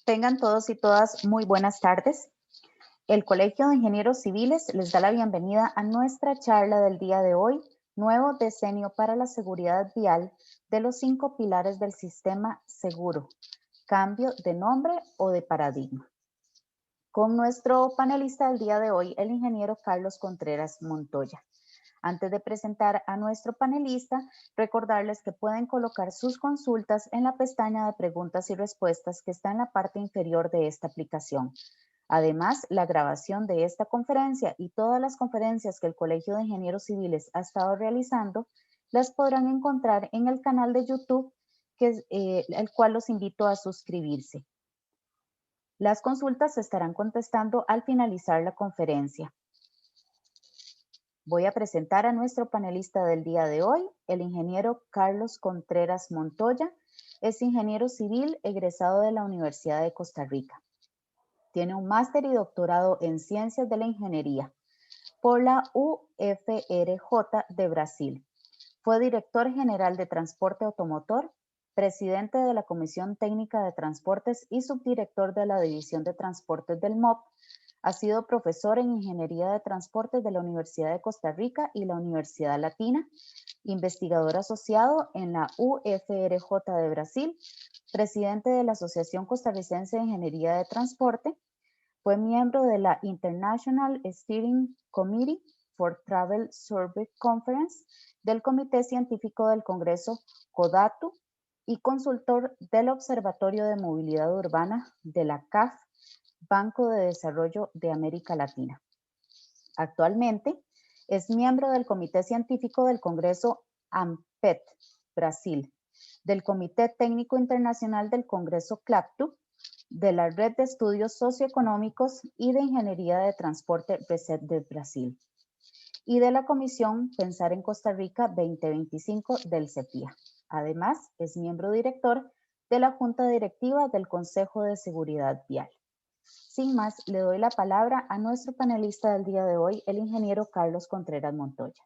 Tengan todos y todas muy buenas tardes. El Colegio de Ingenieros Civiles les da la bienvenida a nuestra charla del día de hoy, Nuevo Decenio para la Seguridad Vial de los 5 pilares del sistema seguro, cambio de nombre o de paradigma. Con nuestro panelista del día de hoy, el ingeniero Carlos Contreras Montoya. Antes de presentar a nuestro panelista, recordarles que pueden colocar sus consultas en la pestaña de preguntas y respuestas que está en la parte inferior de esta aplicación. Además, la grabación de esta conferencia y todas las conferencias que el Colegio de Ingenieros Civiles ha estado realizando, las podrán encontrar en el canal de YouTube, el cual los invito a suscribirse. Las consultas se estarán contestando al finalizar la conferencia. Voy a presentar a nuestro panelista del día de hoy, el ingeniero Carlos Contreras Montoya. Es ingeniero civil egresado de la Universidad de Costa Rica. Tiene un máster y doctorado en Ciencias de la Ingeniería por la UFRJ de Brasil. Fue director general de Transporte Automotor, presidente de la Comisión Técnica de Transportes y subdirector de la División de Transportes del MOP. Ha sido profesor en Ingeniería de Transportes de la Universidad de Costa Rica y la Universidad Latina, investigador asociado en la UFRJ de Brasil, presidente de la Asociación Costarricense de Ingeniería de Transporte, fue miembro de la International Steering Committee for Travel Survey Conference, del Comité Científico del Congreso CODATU y consultor del Observatorio de Movilidad Urbana de la CAF, Banco de Desarrollo de América Latina. Actualmente es miembro del Comité Científico del Congreso AMPET, Brasil, del Comité Técnico Internacional del Congreso CLAPTU, de la Red de Estudios Socioeconómicos y de Ingeniería de Transporte RECET de Brasil, y de la Comisión Pensar en Costa Rica 2025 del CEPIA. Además, es miembro director de la Junta Directiva del Consejo de Seguridad Vial. Sin más, le doy la palabra a nuestro panelista del día de hoy, el ingeniero Carlos Contreras Montoya.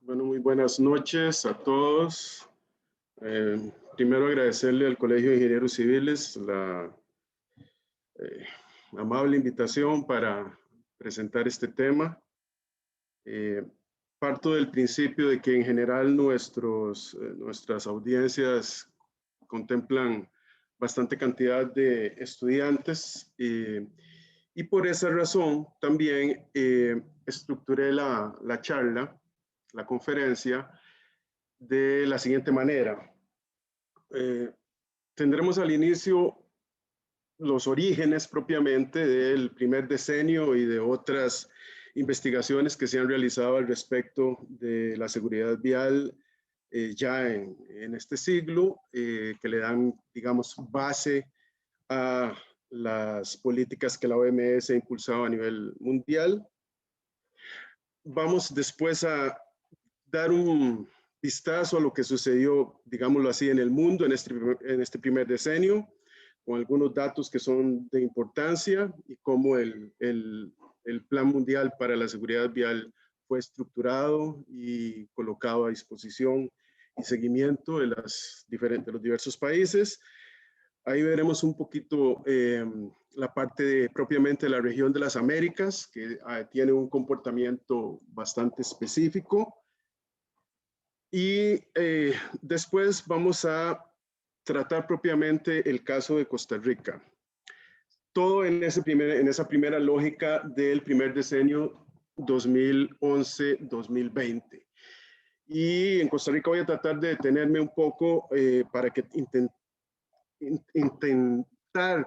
Bueno, muy buenas noches a todos. Primero agradecerle al Colegio de Ingenieros Civiles la amable invitación para presentar este tema. Parto del principio de que en general nuestras audiencias contemplan bastante cantidad de estudiantes y por esa razón también estructuré la charla, la conferencia, de la siguiente manera. Tendremos al inicio los orígenes propiamente del primer decenio y de otras investigaciones que se han realizado al respecto de la seguridad vial ya en este siglo, que le dan, digamos, base a las políticas que la OMS ha impulsado a nivel mundial. Vamos después a dar un vistazo a lo que sucedió, digámoslo así, en el mundo en este primer decenio, con algunos datos que son de importancia y cómo el Plan Mundial para la Seguridad Vial fue estructurado y colocado a disposición y seguimiento de los diversos países. Ahí veremos un poquito la parte propiamente de la región de las Américas, que tiene un comportamiento bastante específico. Y después vamos a tratar propiamente el caso de Costa Rica. Todo en esa primera lógica del primer decenio 2011-2020. Y en Costa Rica voy a tratar de detenerme un poco para que intentar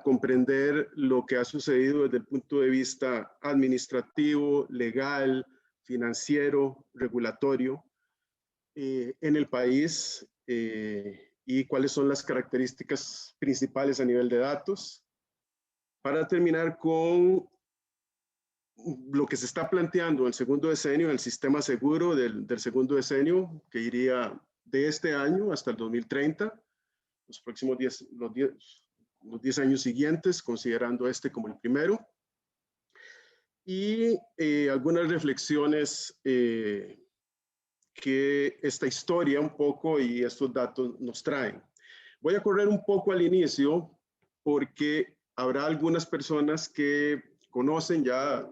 comprender lo que ha sucedido desde el punto de vista administrativo, legal, financiero, regulatorio en el país y cuáles son las características principales a nivel de datos. Para terminar con lo que se está planteando en el segundo decenio, el sistema seguro del segundo decenio, que iría de este año hasta el 2030, los próximos 10 años siguientes, considerando este como el primero. y algunas reflexiones que esta historia un poco y estos datos nos traen. Voy a correr un poco al inicio porque habrá algunas personas que conocen ya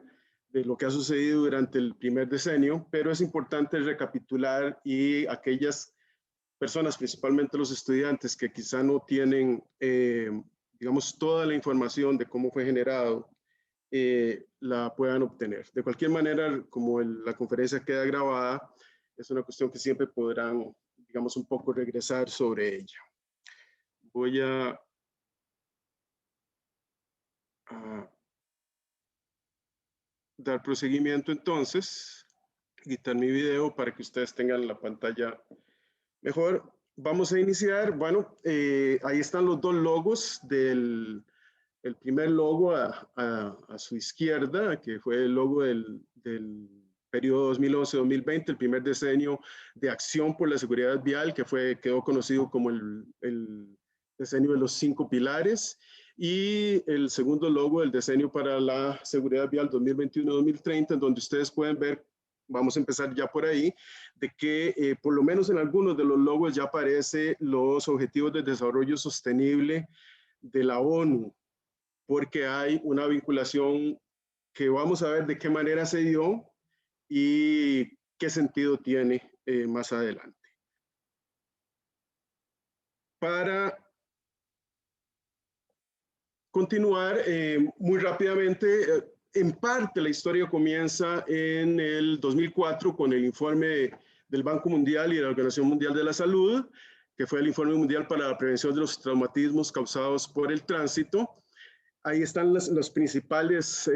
de lo que ha sucedido durante el primer decenio, pero es importante recapitular y aquellas personas, principalmente los estudiantes que quizá no tienen, digamos, toda la información de cómo fue generado, la puedan obtener. De cualquier manera, como la conferencia queda grabada, es una cuestión que siempre podrán, digamos, un poco regresar sobre ella. Voy a dar proseguimiento entonces, quitar mi video para que ustedes tengan la pantalla mejor. Vamos a iniciar. Bueno, ahí están los dos logos del el primer logo a su izquierda, que fue el logo del periodo 2011-2020, el primer decenio de acción por la seguridad vial, que quedó conocido como el decenio de los 5 pilares, y el segundo logo, el decenio para la seguridad vial 2021-2030, en donde ustedes pueden ver, vamos a empezar ya por ahí, de que por lo menos en algunos de los logos ya aparece los objetivos de desarrollo sostenible de la ONU, porque hay una vinculación que vamos a ver de qué manera se dio y qué sentido tiene más adelante. Para continuar muy rápidamente, en parte la historia comienza en el 2004 con el informe del Banco Mundial y de la Organización Mundial de la Salud, que fue el informe mundial para la prevención de los traumatismos causados por el tránsito. Ahí están los principales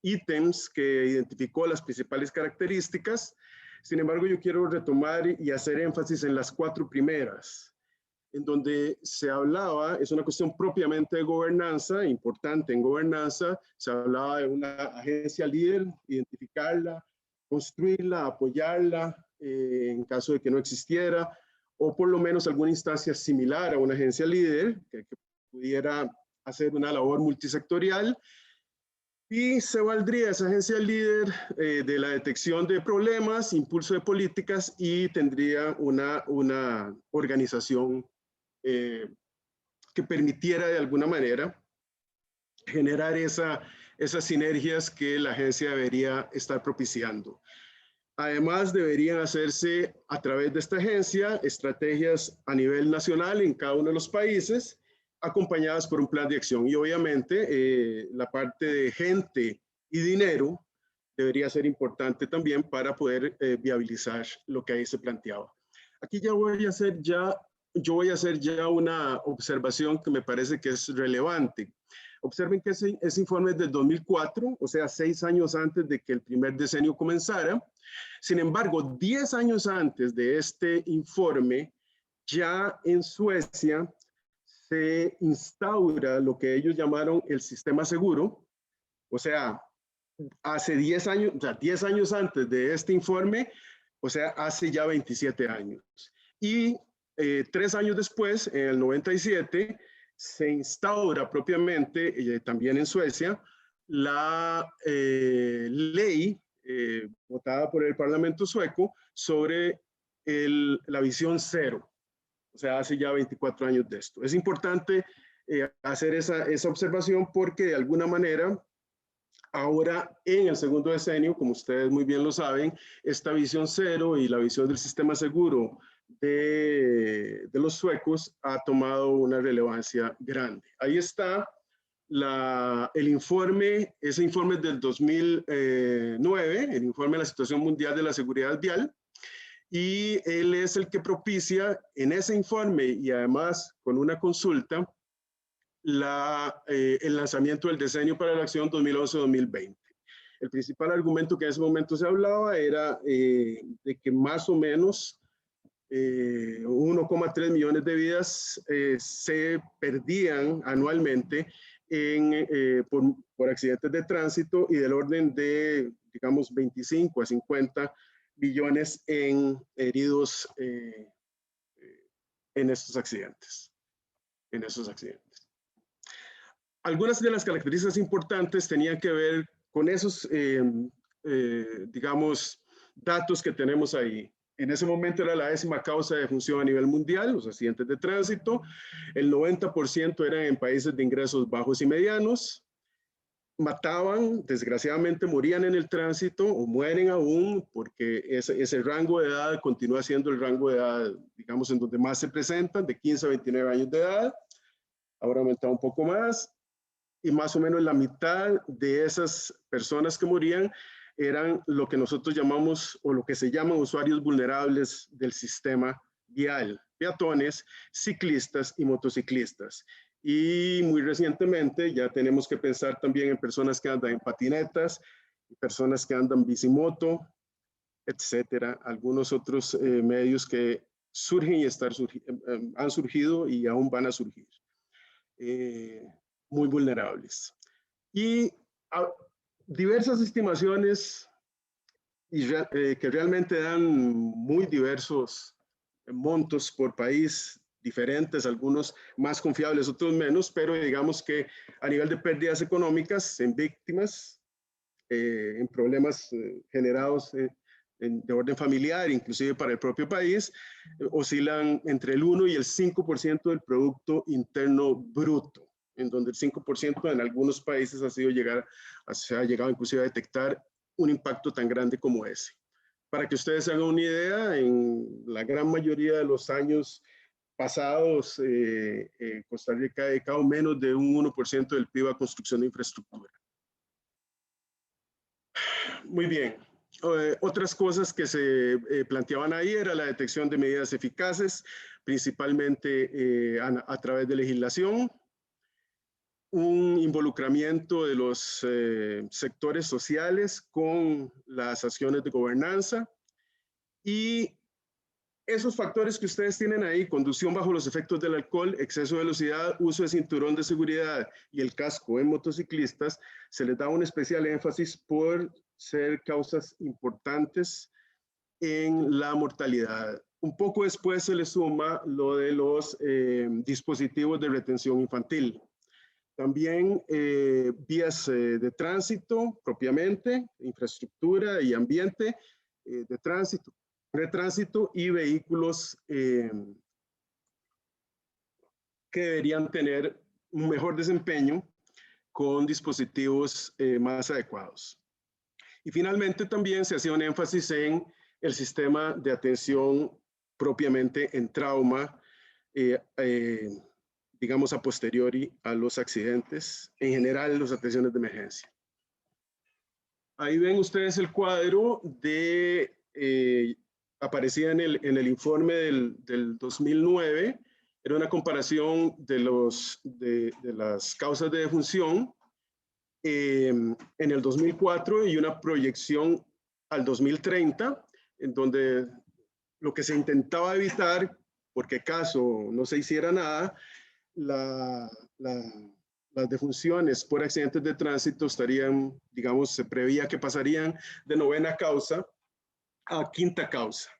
ítems que identificó, las principales características. Sin embargo, yo quiero retomar y hacer énfasis en las 4 primeras, en donde se hablaba, es una cuestión propiamente de gobernanza, importante en gobernanza, se hablaba de una agencia líder, identificarla, construirla, apoyarla en caso de que no existiera, o por lo menos alguna instancia similar a una agencia líder que pudiera hacer una labor multisectorial, y se valdría esa agencia líder de la detección de problemas, impulso de políticas, y tendría una organización que permitiera de alguna manera generar esas sinergias que la agencia debería estar propiciando. Además, deberían hacerse a través de esta agencia estrategias a nivel nacional en cada uno de los países, acompañadas por un plan de acción. Y obviamente la parte de gente y dinero debería ser importante también para poder viabilizar lo que ahí se planteaba. Aquí yo voy a hacer ya una observación que me parece que es relevante. Observen que ese informe es del 2004, o sea, 6 años antes de que el primer decenio comenzara. Sin embargo, 10 años antes de este informe, ya en Suecia se instaura lo que ellos llamaron el sistema seguro. O sea, hace 10 años, o sea, 10 años antes de este informe, o sea, hace ya 27 años. Y 3 años después, en el 97, se instaura propiamente, también en Suecia, la ley votada por el Parlamento sueco sobre la visión cero. O sea, hace ya 24 años de esto. Es importante hacer esa observación porque de alguna manera, ahora en el segundo decenio, como ustedes muy bien lo saben, esta visión cero y la visión del sistema seguro de los suecos ha tomado una relevancia grande. Ahí está el informe, ese informe es del 2009, el informe de la situación mundial de la seguridad vial, y él es el que propicia en ese informe y además con una consulta el lanzamiento del diseño para la acción 2011-2020. El principal argumento que en ese momento se hablaba era de que más o menos 1,3 millones de vidas se perdían anualmente por accidentes de tránsito y del orden de, digamos, 25 a 50 millones en heridos en estos accidentes. Algunas de las características importantes tenían que ver con esos, digamos, datos que tenemos ahí. En ese momento era la 10ª causa de defunción a nivel mundial, los accidentes de tránsito. El 90% eran en países de ingresos bajos y medianos. Mataban, desgraciadamente morían en el tránsito o mueren aún porque ese rango de edad continúa siendo el rango de edad, digamos, en donde más se presentan, de 15 a 29 años de edad. Ahora ha aumentado un poco más y más o menos la mitad de esas personas que morían eran lo que nosotros llamamos o lo que se llaman usuarios vulnerables del sistema vial, peatones, ciclistas y motociclistas. Y muy recientemente ya tenemos que pensar también en personas que andan en patinetas, personas que andan bicimoto, etcétera, algunos otros medios que surgen y han surgido y aún van a surgir, muy vulnerables. Y diversas estimaciones que realmente dan muy diversos montos por país, diferentes, algunos más confiables, otros menos, pero digamos que a nivel de pérdidas económicas en víctimas, en problemas generados de orden familiar, inclusive para el propio país, oscilan entre el 1 y el 5% del Producto Interno Bruto, en donde el 5% en algunos países se ha llegado inclusive a detectar un impacto tan grande como ese. Para que ustedes hagan una idea, en la gran mayoría de los años pasados, Costa Rica ha dedicado menos de un 1% del PIB a construcción de infraestructura. Muy bien. Otras cosas que se planteaban ahí era la detección de medidas eficaces, principalmente a través de legislación, un involucramiento de los sectores sociales con las acciones de gobernanza y esos factores que ustedes tienen ahí, conducción bajo los efectos del alcohol, exceso de velocidad, uso de cinturón de seguridad y el casco en motociclistas, se les da un especial énfasis por ser causas importantes en la mortalidad. Un poco después se le suma lo de los dispositivos de retención infantil. También vías de tránsito propiamente, infraestructura y ambiente de tránsito y vehículos que deberían tener un mejor desempeño con dispositivos más adecuados. Y finalmente también se hacía un énfasis en el sistema de atención propiamente en trauma, digamos a posteriori a los accidentes, en general las atenciones de emergencia. Ahí ven ustedes el cuadro de aparecía en el informe del 2009, era una comparación de las causas de defunción en el 2004 y una proyección al 2030, en donde lo que se intentaba evitar, porque caso no se hiciera nada, las defunciones por accidentes de tránsito estarían, digamos, se preveía que pasarían de 9ª causa a 5ª causa.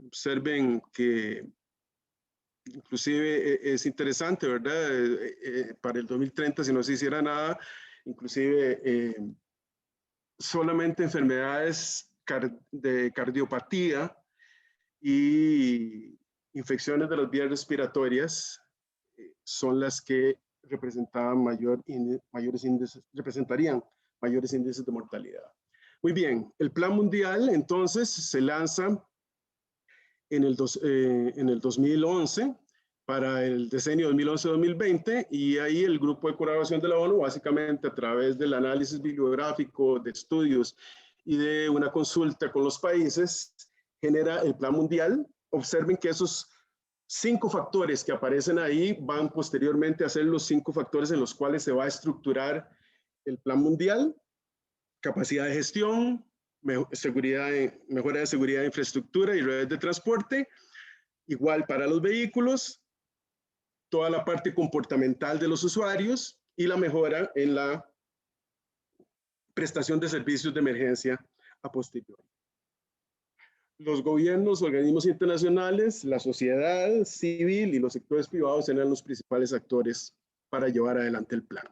Observen que inclusive es interesante, ¿verdad? Para el 2030, si no se hiciera nada, inclusive solamente enfermedades de cardiopatía y infecciones de las vías respiratorias son las que representarían mayores índices de mortalidad. Muy bien, el Plan Mundial entonces se lanza en el 2011 para el decenio 2011-2020 y ahí el Grupo de Colaboración de la ONU, básicamente a través del análisis bibliográfico, de estudios y de una consulta con los países, genera el Plan Mundial. Observen que esos 5 factores que aparecen ahí van posteriormente a ser los 5 factores en los cuales se va a estructurar el Plan Mundial: capacidad de gestión, mejora de seguridad de infraestructura y redes de transporte, igual para los vehículos, toda la parte comportamental de los usuarios y la mejora en la prestación de servicios de emergencia a posteriori. Los gobiernos, organismos internacionales, la sociedad civil y los sectores privados eran los principales actores para llevar adelante el plan.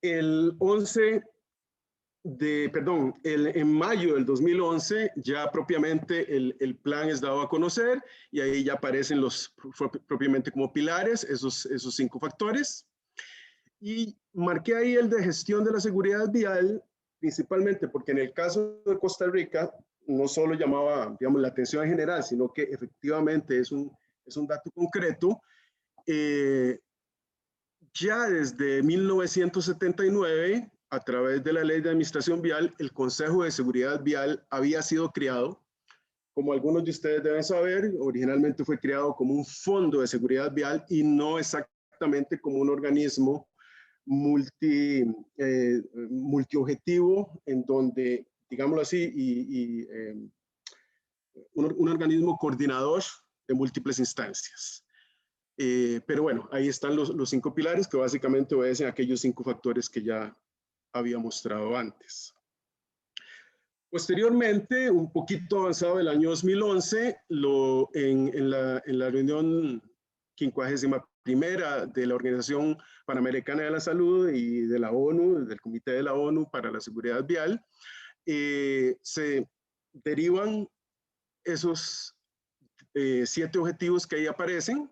En mayo del 2011 ya propiamente el plan es dado a conocer y ahí ya aparecen los propiamente como pilares, esos 5 factores. Y marqué ahí el de gestión de la seguridad vial, principalmente porque en el caso de Costa Rica no solo llamaba, digamos, la atención en general, sino que efectivamente es un dato concreto. Ya desde 1979, a través de la Ley de Administración Vial, el Consejo de Seguridad Vial había sido creado. Como algunos de ustedes deben saber, originalmente fue creado como un fondo de seguridad vial y no exactamente como un organismo multiobjetivo, en donde, digámoslo así, un organismo coordinador de múltiples instancias. Pero bueno, ahí están los 5 pilares que básicamente obedecen a aquellos 5 factores que ya había mostrado antes. Posteriormente, un poquito avanzado el año 2011, en la reunión 51ª de la Organización Panamericana de la Salud y de la ONU, del Comité de la ONU para la Seguridad Vial, se derivan esos 7 objetivos que ahí aparecen.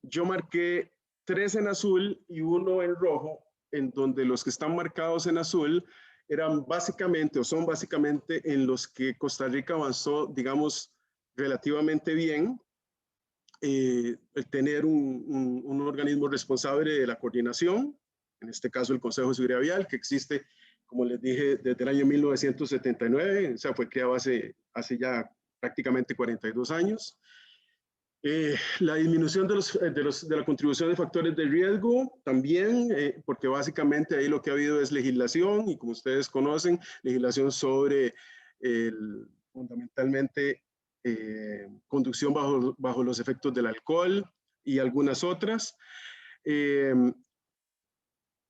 Yo marqué 3 en azul y 1 en rojo, en donde los que están marcados en azul eran básicamente, o son básicamente, en los que Costa Rica avanzó, digamos, relativamente bien. El tener un organismo responsable de la coordinación, en este caso el Consejo de Seguridad Vial, que existe, como les dije, desde el año 1979, o sea, fue creado hace ya prácticamente 42 años. La disminución de la contribución de factores de riesgo también, porque básicamente ahí lo que ha habido es legislación y como ustedes conocen, legislación sobre fundamentalmente conducción bajo los efectos del alcohol y algunas otras.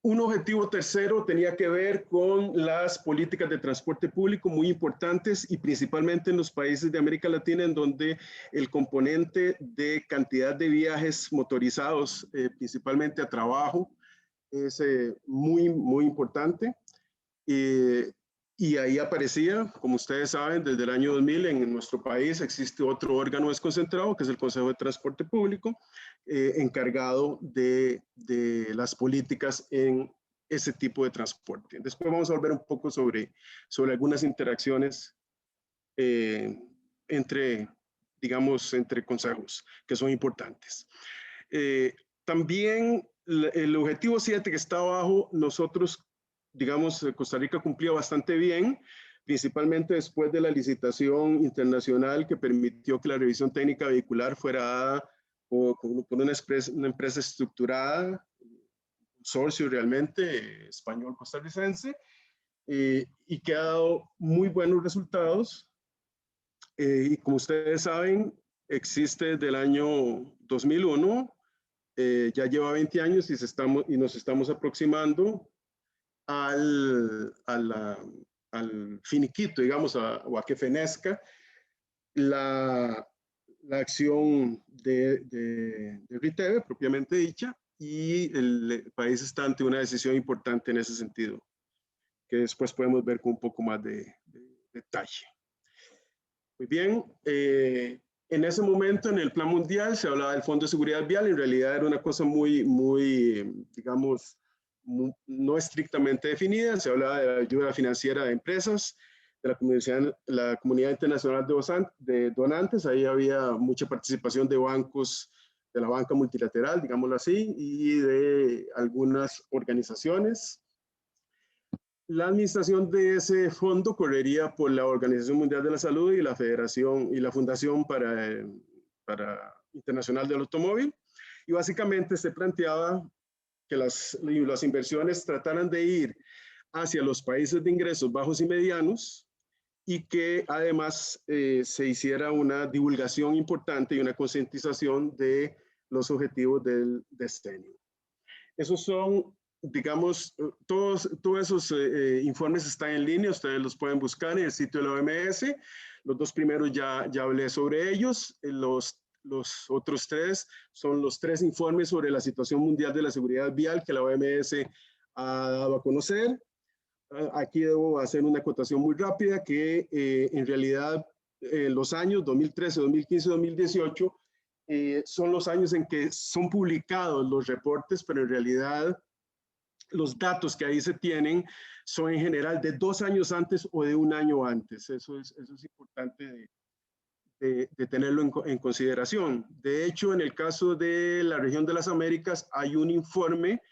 Un objetivo tercero tenía que ver con las políticas de transporte público muy importantes y principalmente en los países de América Latina, en donde el componente de cantidad de viajes motorizados, principalmente a trabajo, es muy, muy importante. Y ahí aparecía, como ustedes saben, desde el año 2000 en nuestro país existe otro órgano desconcentrado, que es el Consejo de Transporte Público, encargado de las políticas en ese tipo de transporte. Después vamos a volver un poco sobre algunas interacciones entre consejos que son importantes. También el objetivo 7 que está abajo, nosotros, digamos, Costa Rica cumplía bastante bien, principalmente después de la licitación internacional que permitió que la revisión técnica vehicular fuera dada por una empresa estructurada, un consorcio realmente español costarricense, y que ha dado muy buenos resultados. Y como ustedes saben, existe desde el año 2001, ya lleva 20 años y nos estamos aproximando al finiquito, digamos, o a que fenezca la acción de RITEVE, propiamente dicha, y el país está ante una decisión importante en ese sentido, que después podemos ver con un poco más de detalle. Muy bien, en ese momento en el plan mundial se hablaba del Fondo de Seguridad Vial, en realidad era una cosa muy, digamos, no estrictamente definida, se hablaba de la ayuda financiera de empresas, de la comunidad internacional de donantes, ahí había mucha participación de bancos, de la banca multilateral, digámoslo así, y de algunas organizaciones. La administración de ese fondo correría por la Organización Mundial de la Salud y la Federación y la Fundación Internacional del Automóvil, y básicamente se planteaba que las inversiones trataran de ir hacia los países de ingresos bajos y medianos, y que además se hiciera una divulgación importante y una concientización de los objetivos del decenio. Esos son, digamos, todos esos informes están en línea, ustedes los pueden buscar en el sitio de la OMS. Los 2 primeros ya hablé sobre ellos, los otros 3 son los 3 informes sobre la situación mundial de la seguridad vial que la OMS ha dado a conocer. Aquí debo hacer una acotación muy rápida que en realidad los años 2013, 2015, 2018 son los años en que son publicados los reportes, pero en realidad los datos que ahí se tienen son en general de 2 años antes o de 1 año antes. Eso es importante de tenerlo en consideración. De hecho, en el caso de la región de las Américas, hay un informe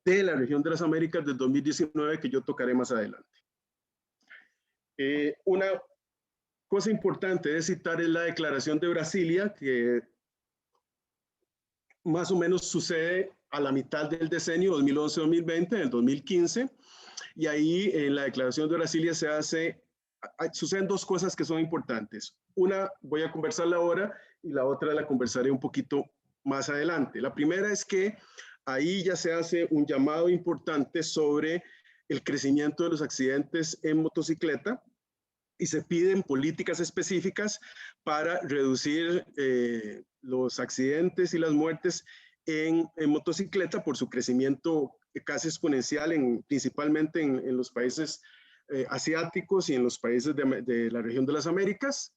de la región de las Américas del 2019 que yo tocaré más adelante. Una cosa importante de citar es la declaración de Brasilia, que más o menos sucede a la mitad del decenio 2011-2020, en el 2015, y ahí en la declaración de Brasilia suceden 2 cosas que son importantes. Una voy a conversarla ahora y la otra la conversaré un poquito más adelante. La primera es que ahí ya se hace un llamado importante sobre el crecimiento de los accidentes en motocicleta y se piden políticas específicas para reducir los accidentes y las muertes en motocicleta por su crecimiento casi exponencial, principalmente en los países asiáticos y en los países de la región de las Américas.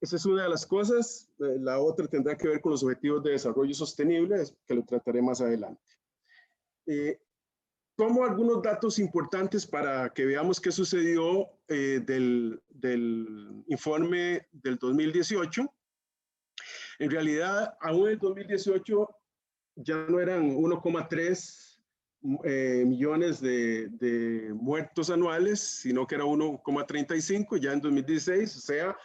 Esa es una de las cosas. La otra tendrá que ver con los objetivos de desarrollo sostenible, que lo trataré más adelante. Tomo algunos datos importantes para que veamos qué sucedió del informe del 2018. En realidad, aún en el 2018 ya no eran 1,3 millones de muertos anuales, sino que era 1,35 ya en 2016, o sea,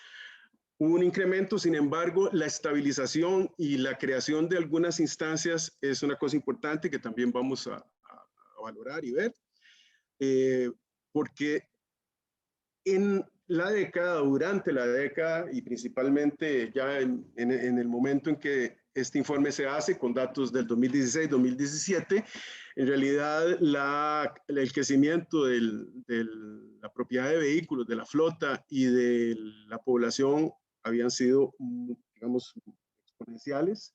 hubo un incremento. Sin embargo, la estabilización y la creación de algunas instancias es una cosa importante que también vamos a valorar y ver, porque en la década, durante la década y principalmente ya en el momento en que este informe se hace con datos del 2016-2017, en realidad el crecimiento de la propiedad de vehículos, de la flota y de la población habían sido, digamos, exponenciales,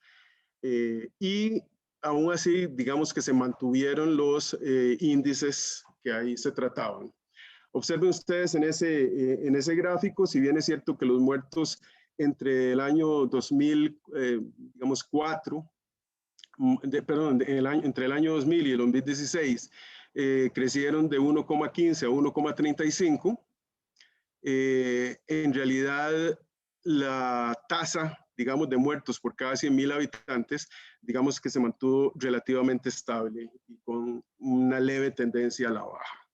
y aún así, digamos que se mantuvieron los índices que ahí se trataban. Observen ustedes en ese gráfico, si bien es cierto que los muertos entre el año 2004, entre el año 2000 y el 2016, crecieron de 1,15 a 1,35. En realidad, la tasa, digamos, de muertos por cada 100.000 habitantes, digamos que se mantuvo relativamente estable y con una leve tendencia a la baja.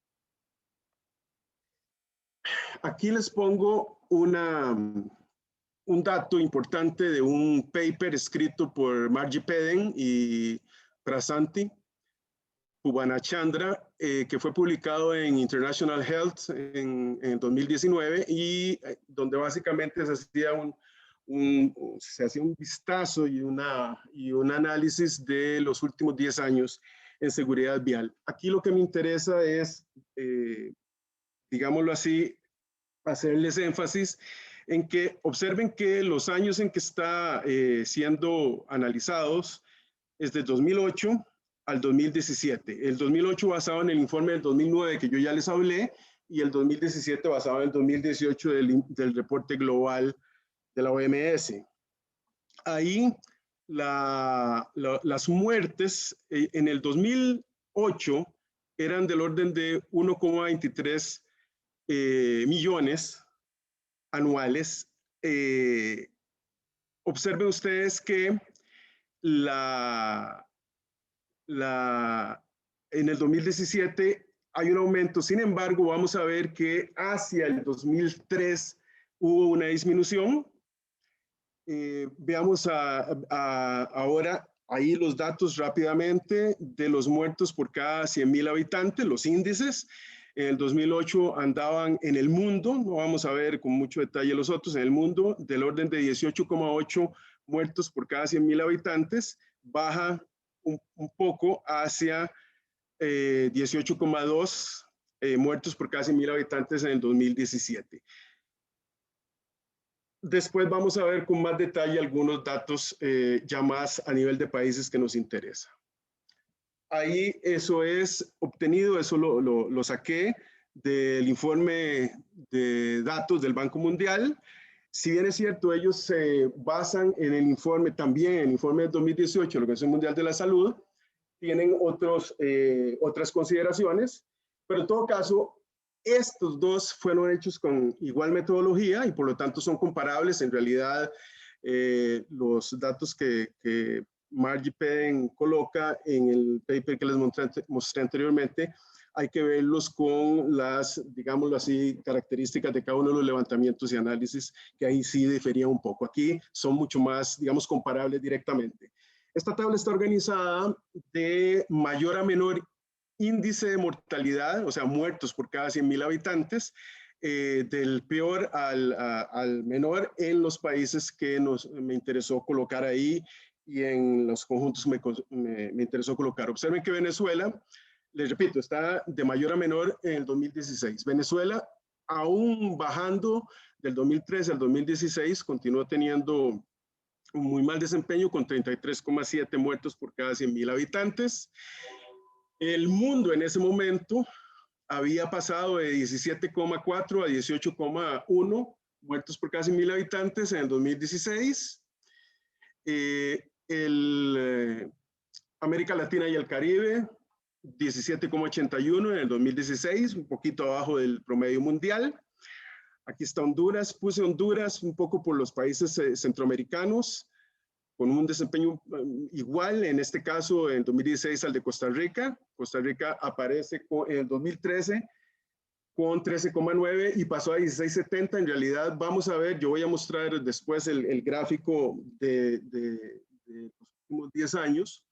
Aquí les pongo un dato importante de un paper escrito por Margie Peden y Prasanthi Pubbanachandra, que fue publicado en International Health en 2019 y donde básicamente se hacía un vistazo y un análisis de los últimos 10 años en seguridad vial. Aquí lo que me interesa es, digámoslo así, hacerles énfasis en que observen que los años en que está siendo analizados es de 2008 al 2017. El 2008 basado en el informe del 2009 que yo ya les hablé y el 2017 basado en el 2018 del reporte global de la OMS. Ahí las muertes en el 2008 eran del orden de 1,23 millones anuales. Observen ustedes que en el 2017 hay un aumento. Sin embargo, vamos a ver que hacia el 2003 hubo una disminución. Veamos ahora ahí los datos rápidamente de los muertos por cada 100.000 habitantes, los índices. En el 2008 andaban en el mundo, no vamos a ver con mucho detalle los otros, en el mundo del orden de 18,8 muertos por cada 100.000 habitantes, baja un poco hacia 18,2 muertos por cada 100.000 habitantes en el 2017. Después vamos a ver con más detalle algunos datos ya más a nivel de países que nos interesa. ahí eso es obtenido, eso lo saqué del informe de datos del Banco Mundial. Si bien es cierto, ellos se basan en el informe, también en el informe de 2018 de la Organización Mundial de la Salud, tienen otras consideraciones, pero en todo caso, estos dos fueron hechos con igual metodología y por lo tanto son comparables. En realidad, los datos que Margie Peden coloca en el paper que les mostré anteriormente, hay que verlos con las, digámoslo así, características de cada uno de los levantamientos y análisis, que ahí sí difería un poco. Aquí son mucho más, digamos, comparables directamente. Esta tabla está organizada de mayor a menor índice de mortalidad, o sea, muertos por cada 100,000 habitantes, del peor al menor en los países que me interesó colocar ahí y en los conjuntos me interesó colocar. Observen que Venezuela, les repito, está de mayor a menor en el 2016. Venezuela, aún bajando del 2013 al 2016, continuó teniendo un muy mal desempeño con 33,7 muertos por cada 100,000 habitantes. El mundo en ese momento había pasado de 17,4 a 18,1 muertos por cada 100,000 habitantes en el 2016. América Latina y el Caribe, 17,81 en el 2016, un poquito abajo del promedio mundial. Aquí está Honduras, puse Honduras un poco por los países centroamericanos, con un desempeño igual, en este caso en 2016 al de Costa Rica. Costa Rica aparece en el 2013 con 13,9 y pasó a 16,70. En realidad, vamos a ver, yo voy a mostrar después el gráfico de los últimos 10 años.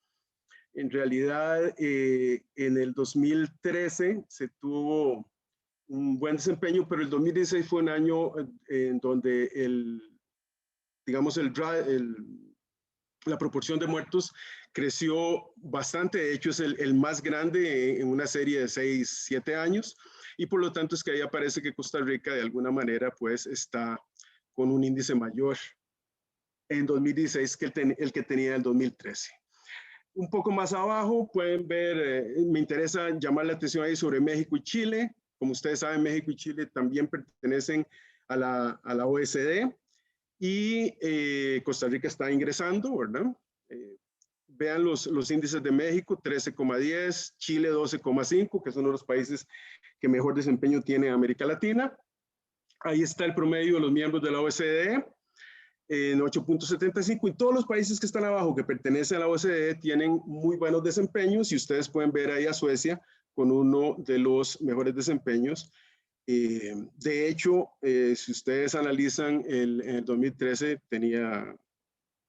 En realidad, en el 2013 se tuvo un buen desempeño, pero el 2016 fue un año en donde la proporción de muertos creció bastante. De hecho, es el más grande en una serie de 6, 7 años. Y por lo tanto es que ahí aparece que Costa Rica de alguna manera pues está con un índice mayor en 2016 que el que tenía en el 2013. Un poco más abajo pueden ver, me interesa llamar la atención ahí sobre México y Chile. Como ustedes saben, México y Chile también pertenecen a la OECD y Costa Rica está ingresando, ¿verdad? Vean los índices de México, 13,10, Chile 12,5, que es uno de los países que mejor desempeño tiene en América Latina. Ahí está el promedio de los miembros de la OECD, en 8,75, y todos los países que están abajo que pertenecen a la OCDE tienen muy buenos desempeños, y ustedes pueden ver ahí a Suecia con uno de los mejores desempeños. De hecho, si ustedes analizan en el 2013 tenía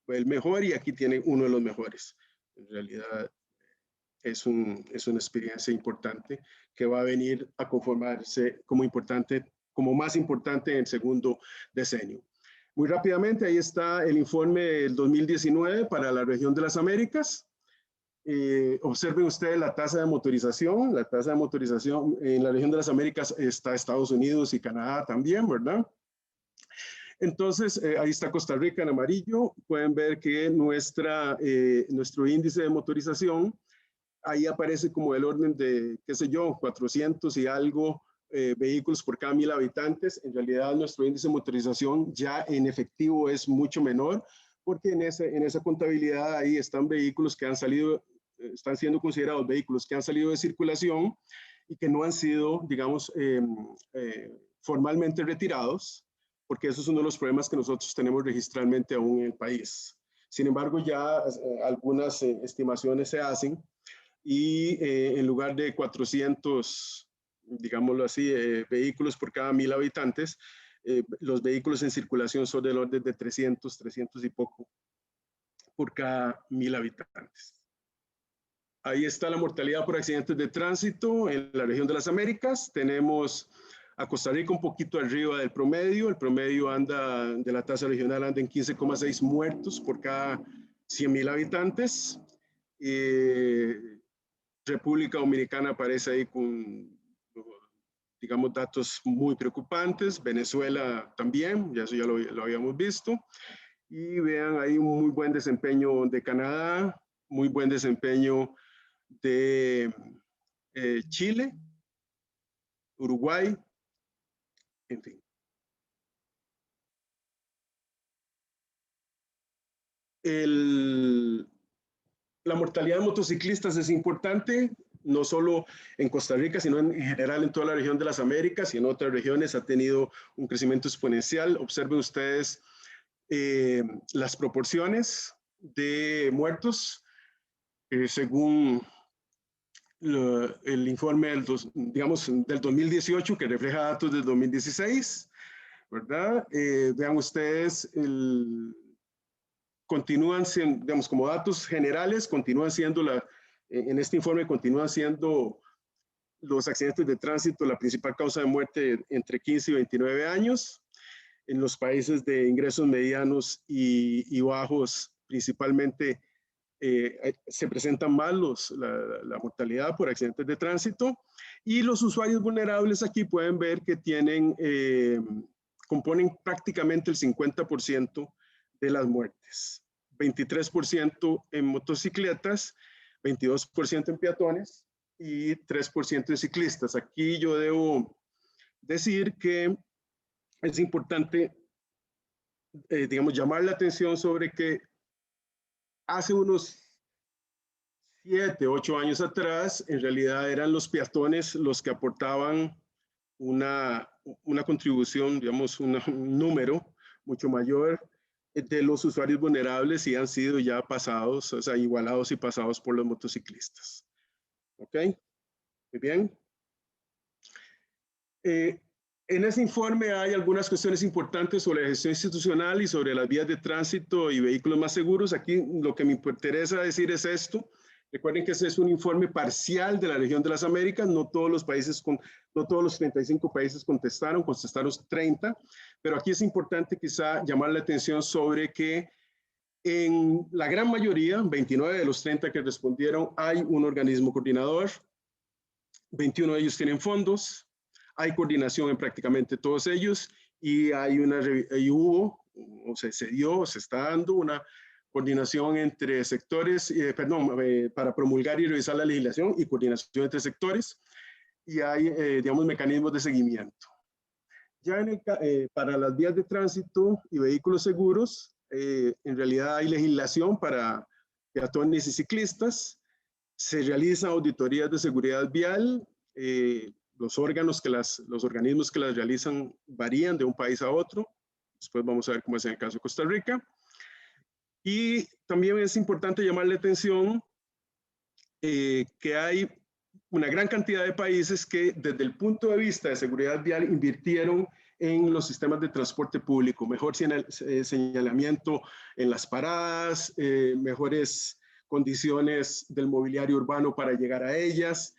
el mejor y aquí tiene uno de los mejores. En realidad es una experiencia importante que va a venir a conformarse como más importante en el segundo decenio. Muy rápidamente, ahí está el informe del 2019 para la región de las Américas. Observen ustedes la tasa de motorización. La tasa de motorización en la región de las Américas está Estados Unidos y Canadá también, ¿verdad? Entonces, ahí está Costa Rica en amarillo. Pueden ver que nuestro índice de motorización, ahí aparece como el orden de, qué sé yo, 400 y algo vehículos por cada 1,000 habitantes. En realidad, nuestro índice de motorización ya en efectivo es mucho menor, porque en esa contabilidad ahí están vehículos que están siendo considerados vehículos que han salido de circulación y que no han sido, digamos, formalmente retirados, porque eso es uno de los problemas que nosotros tenemos registralmente aún en el país. Sin embargo, ya algunas estimaciones se hacen y en lugar de 400, digámoslo así, vehículos por cada 1,000 habitantes, los vehículos en circulación son del orden de 300 y poco por cada 1,000 habitantes. Ahí está la mortalidad por accidentes de tránsito en la región de las Américas. Tenemos a Costa Rica un poquito arriba del promedio. El promedio de la tasa regional anda en 15,6 muertos por cada 100,000 habitantes. República Dominicana aparece ahí con, digamos, datos muy preocupantes. Venezuela también, ya eso ya lo habíamos visto. Y vean ahí un muy buen desempeño de Canadá, muy buen desempeño de Chile, Uruguay, en fin. La mortalidad de motociclistas es importante, no solo en Costa Rica, sino en general en toda la región de las Américas y en otras regiones ha tenido un crecimiento exponencial. Observen ustedes las proporciones de muertos según el informe del 2018 que refleja datos del 2016, ¿verdad? Vean ustedes continúan siendo, digamos, como datos generales, continúan siendo en este informe continúan siendo los accidentes de tránsito la principal causa de muerte entre 15 y 29 años. En los países de ingresos medianos y bajos, principalmente, se presentan más la mortalidad por accidentes de tránsito. Y los usuarios vulnerables aquí pueden ver que componen prácticamente el 50% de las muertes. 23% en motocicletas, 22% en peatones y 3% en ciclistas. Aquí yo debo decir que es importante, digamos, llamar la atención sobre que hace unos 7, 8 años atrás, en realidad eran los peatones los que aportaban una contribución, digamos, un número mucho mayor de los usuarios vulnerables y han sido ya pasados, o sea, igualados y pasados por los motociclistas. ¿Ok? Muy bien. En ese informe hay algunas cuestiones importantes sobre la gestión institucional y sobre las vías de tránsito y vehículos más seguros. Aquí lo que me interesa decir es esto. Recuerden que ese es un informe parcial de la región de las Américas. No todos los países, no todos los 35 países contestaron 30. Pero aquí es importante quizá llamar la atención sobre que en la gran mayoría, 29 de los 30 que respondieron, hay un organismo coordinador. 21 de ellos tienen fondos. Hay coordinación en prácticamente todos ellos y se está dando una coordinación entre sectores, para promulgar y revisar la legislación y coordinación entre sectores y hay, digamos, mecanismos de seguimiento. Ya para las vías de tránsito y vehículos seguros, en realidad hay legislación para peatones y ciclistas, se realizan auditorías de seguridad vial, los organismos que las realizan varían de un país a otro. Después vamos a ver cómo es en el caso de Costa Rica. Y también es importante llamar la atención que hay una gran cantidad de países que desde el punto de vista de seguridad vial invirtieron en los sistemas de transporte público, mejor señalamiento en las paradas, mejores condiciones del mobiliario urbano para llegar a ellas,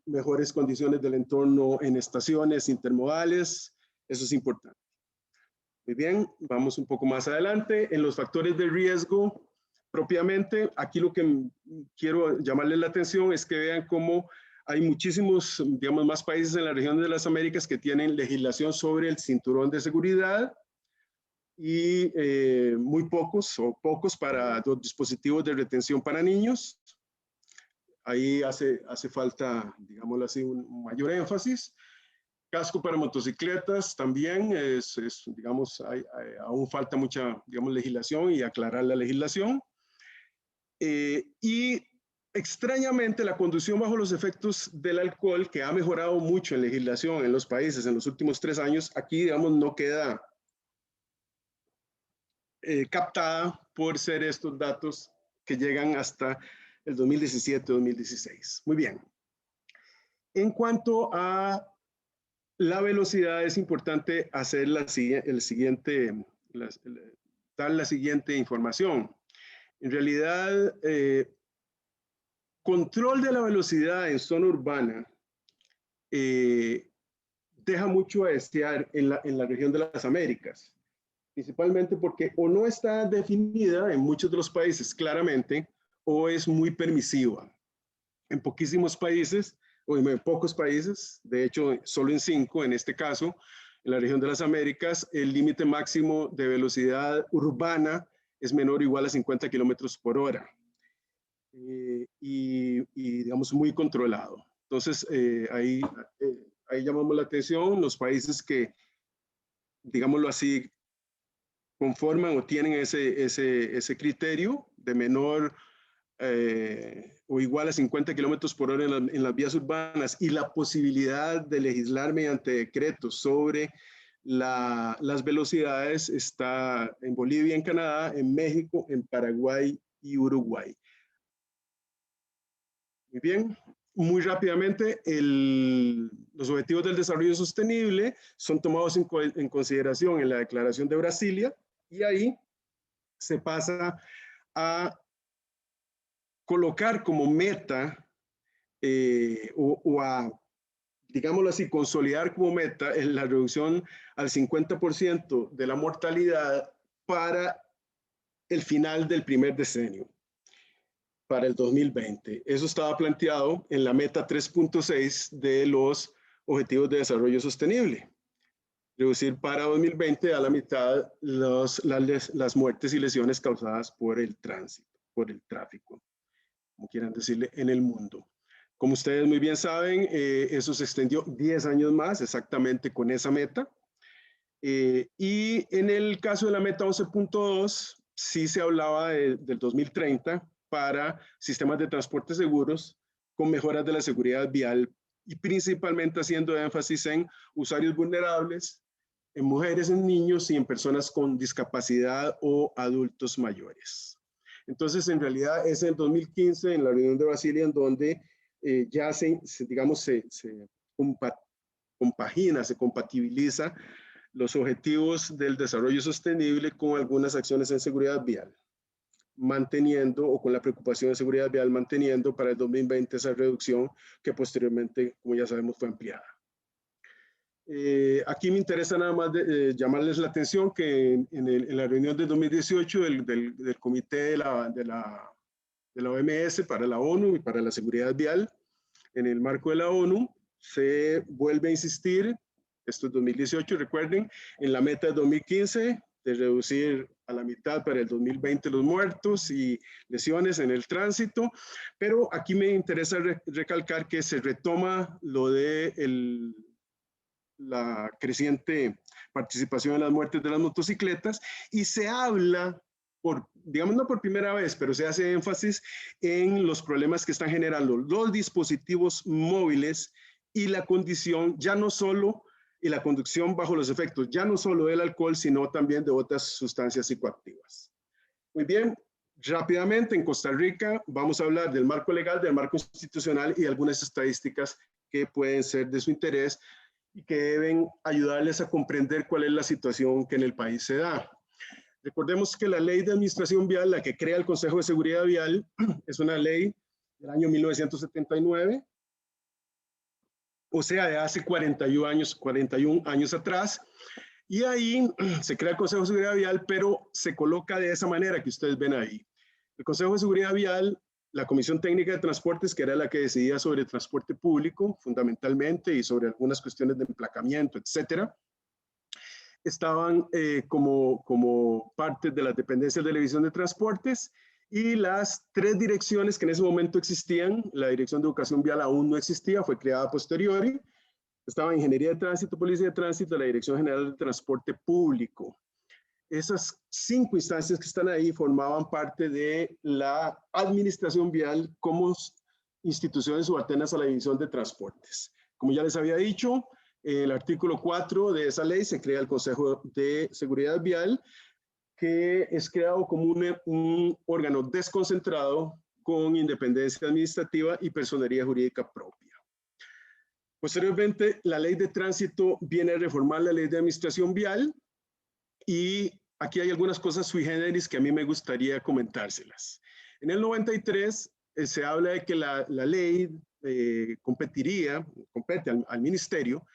mejores condiciones del entorno en estaciones intermodales. Eso es importante. Muy bien, vamos un poco más adelante. En los factores de riesgo propiamente, aquí lo que quiero llamarles la atención es que vean cómo hay muchísimos, digamos, más países en la región de las Américas que tienen legislación sobre el cinturón de seguridad y muy pocos o pocos para los dispositivos de retención para niños. Ahí hace falta, digámoslo así, un mayor énfasis. Casco para motocicletas también digamos, aún falta mucha, digamos, legislación y aclarar la legislación. Y extrañamente la conducción bajo los efectos del alcohol, que ha mejorado mucho en legislación en los países en los últimos 3 años, aquí, digamos, no queda captada por ser estos datos que llegan hasta el 2017-2016. Muy bien. En cuanto a la velocidad, es importante hacer dar la siguiente información. En realidad, control de la velocidad en zona urbana deja mucho a desear en la región de las Américas, principalmente porque o no está definida en muchos de los países claramente o es muy permisiva. En poquísimos países, o en pocos países, de hecho solo en 5 en este caso, en la región de las Américas, el límite máximo de velocidad urbana es menor o igual a 50 kilómetros por hora. digamos, muy controlado. Entonces, ahí llamamos la atención los países que, digámoslo así, conforman o tienen ese criterio de menor o igual a 50 kilómetros por hora en las vías urbanas y la posibilidad de legislar mediante decretos sobre las velocidades está en Bolivia, en Canadá, en México, en Paraguay y Uruguay. Muy bien, muy rápidamente, los objetivos del desarrollo sostenible son tomados en consideración en la Declaración de Brasilia y ahí se pasa a colocar como meta o a, digámoslo así, consolidar como meta la reducción al 50% de la mortalidad para el final del primer decenio, para el 2020. Eso estaba planteado en la meta 3.6 de los Objetivos de Desarrollo Sostenible. Reducir para 2020 a la mitad las muertes y lesiones causadas por el tránsito, por el tráfico, como quieran decirle, en el mundo. Como ustedes muy bien saben, eso se extendió 10 años más exactamente con esa meta. Y en el caso de la meta 11.2, sí se hablaba del 2030 para sistemas de transporte seguros con mejoras de la seguridad vial y principalmente haciendo énfasis en usuarios vulnerables, en mujeres, en niños y en personas con discapacidad o adultos mayores. Entonces, en realidad es en el 2015, en la reunión de Brasilia, en donde ya digamos, se compagina, se compatibiliza los objetivos del desarrollo sostenible con algunas acciones en seguridad vial, manteniendo, o con la preocupación de seguridad vial, manteniendo para el 2020 esa reducción que posteriormente, como ya sabemos, fue ampliada. Aquí me interesa nada más llamarles la atención que en la reunión de 2018 del Comité de la OMS para la ONU y para la seguridad vial, en el marco de la ONU, se vuelve a insistir, esto es 2018, recuerden, en la meta de 2015 de reducir a la mitad para el 2020 los muertos y lesiones en el tránsito, pero aquí me interesa recalcar que se retoma lo de la creciente participación en las muertes de las motocicletas y se habla, digamos no por primera vez, pero se hace énfasis en los problemas que están generando los dispositivos móviles y la condición, ya no solo, y la conducción bajo los efectos, ya no solo del alcohol, sino también de otras sustancias psicoactivas. Muy bien, rápidamente en Costa Rica vamos a hablar del marco legal, del marco institucional y algunas estadísticas que pueden ser de su interés y que deben ayudarles a comprender cuál es la situación que en el país se da. Recordemos que la Ley de Administración Vial, la que crea el Consejo de Seguridad Vial, es una ley del año 1979, o sea, de hace 41 años atrás, y ahí se crea el Consejo de Seguridad Vial, pero se coloca de esa manera que ustedes ven ahí. El Consejo de Seguridad Vial, la Comisión Técnica de Transportes, que era la que decidía sobre el transporte público, fundamentalmente, y sobre algunas cuestiones de emplacamiento, etcétera, estaban como parte de las dependencias de la División de Transportes, y las 3 direcciones que en ese momento existían, la Dirección de Educación Vial aún no existía, fue creada a posteriori, estaba Ingeniería de Tránsito, Policía de Tránsito, la Dirección General de Transporte Público. Esas 5 instancias que están ahí formaban parte de la administración vial como instituciones subalternas a la División de Transportes. Como ya les había dicho, el artículo 4 de esa ley se crea el Consejo de Seguridad Vial, que es creado como un órgano desconcentrado con independencia administrativa y personería jurídica propia. Posteriormente, la ley de tránsito viene a reformar la ley de administración vial y aquí hay algunas cosas sui generis que a mí me gustaría comentárselas. En el 93 se habla de que la ley compete al ministerio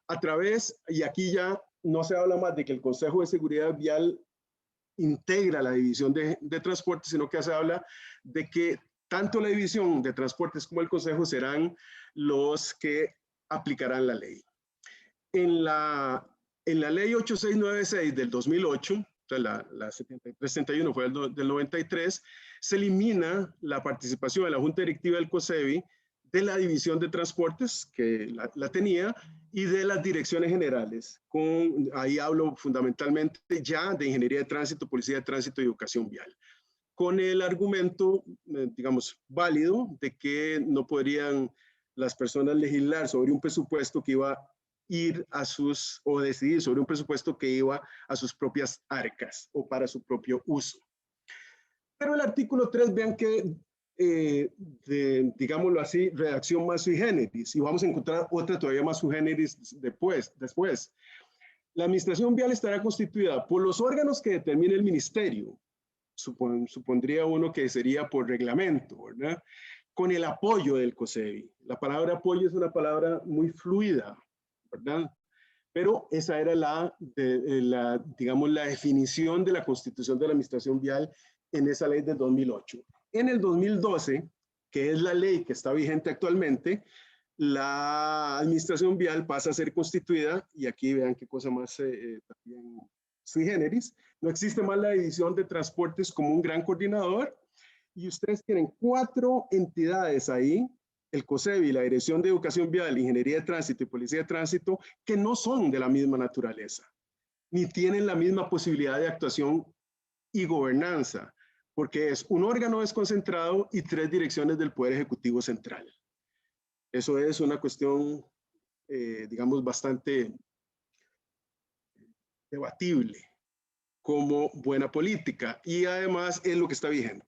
a través, y aquí ya no se habla más de que el Consejo de Seguridad Vial integra la división de transporte, sino que se habla de que tanto la división de transportes como el consejo serán los que aplicarán la ley. En la ley 8696 del 2008 la 73-71 fue del 93, se elimina la participación de la Junta Directiva del COSEBI, de la División de Transportes, que la tenía, y de las direcciones generales. Ahí hablo fundamentalmente ya de Ingeniería de Tránsito, Policía de Tránsito y Educación Vial, con el argumento, digamos, válido de que no podrían las personas legislar sobre un presupuesto que iba a ir o decidir sobre un presupuesto que iba a sus propias arcas o para su propio uso. Pero el artículo 3, vean que, digámoslo así, redacción más sui generis, y vamos a encontrar otra todavía más sui generis después. La administración vial estará constituida por los órganos que determine el ministerio, supondría uno que sería por reglamento, ¿verdad? Con el apoyo del COSEBI. La palabra apoyo es una palabra muy fluida, ¿verdad? Pero esa era digamos, la definición de la constitución de la administración vial en esa ley del 2008. En el 2012, que es la ley que está vigente actualmente, la administración vial pasa a ser constituida, y aquí vean qué cosa más también sui generis, no existe más la división de transportes como un gran coordinador, y ustedes tienen 4 entidades ahí, el COSEBI, la Dirección de Educación Vial, Ingeniería de Tránsito y Policía de Tránsito, que no son de la misma naturaleza, ni tienen la misma posibilidad de actuación y gobernanza, porque es un órgano desconcentrado y 3 direcciones del Poder Ejecutivo Central. Eso es una cuestión, digamos, bastante debatible como buena política, y además es lo que está vigente.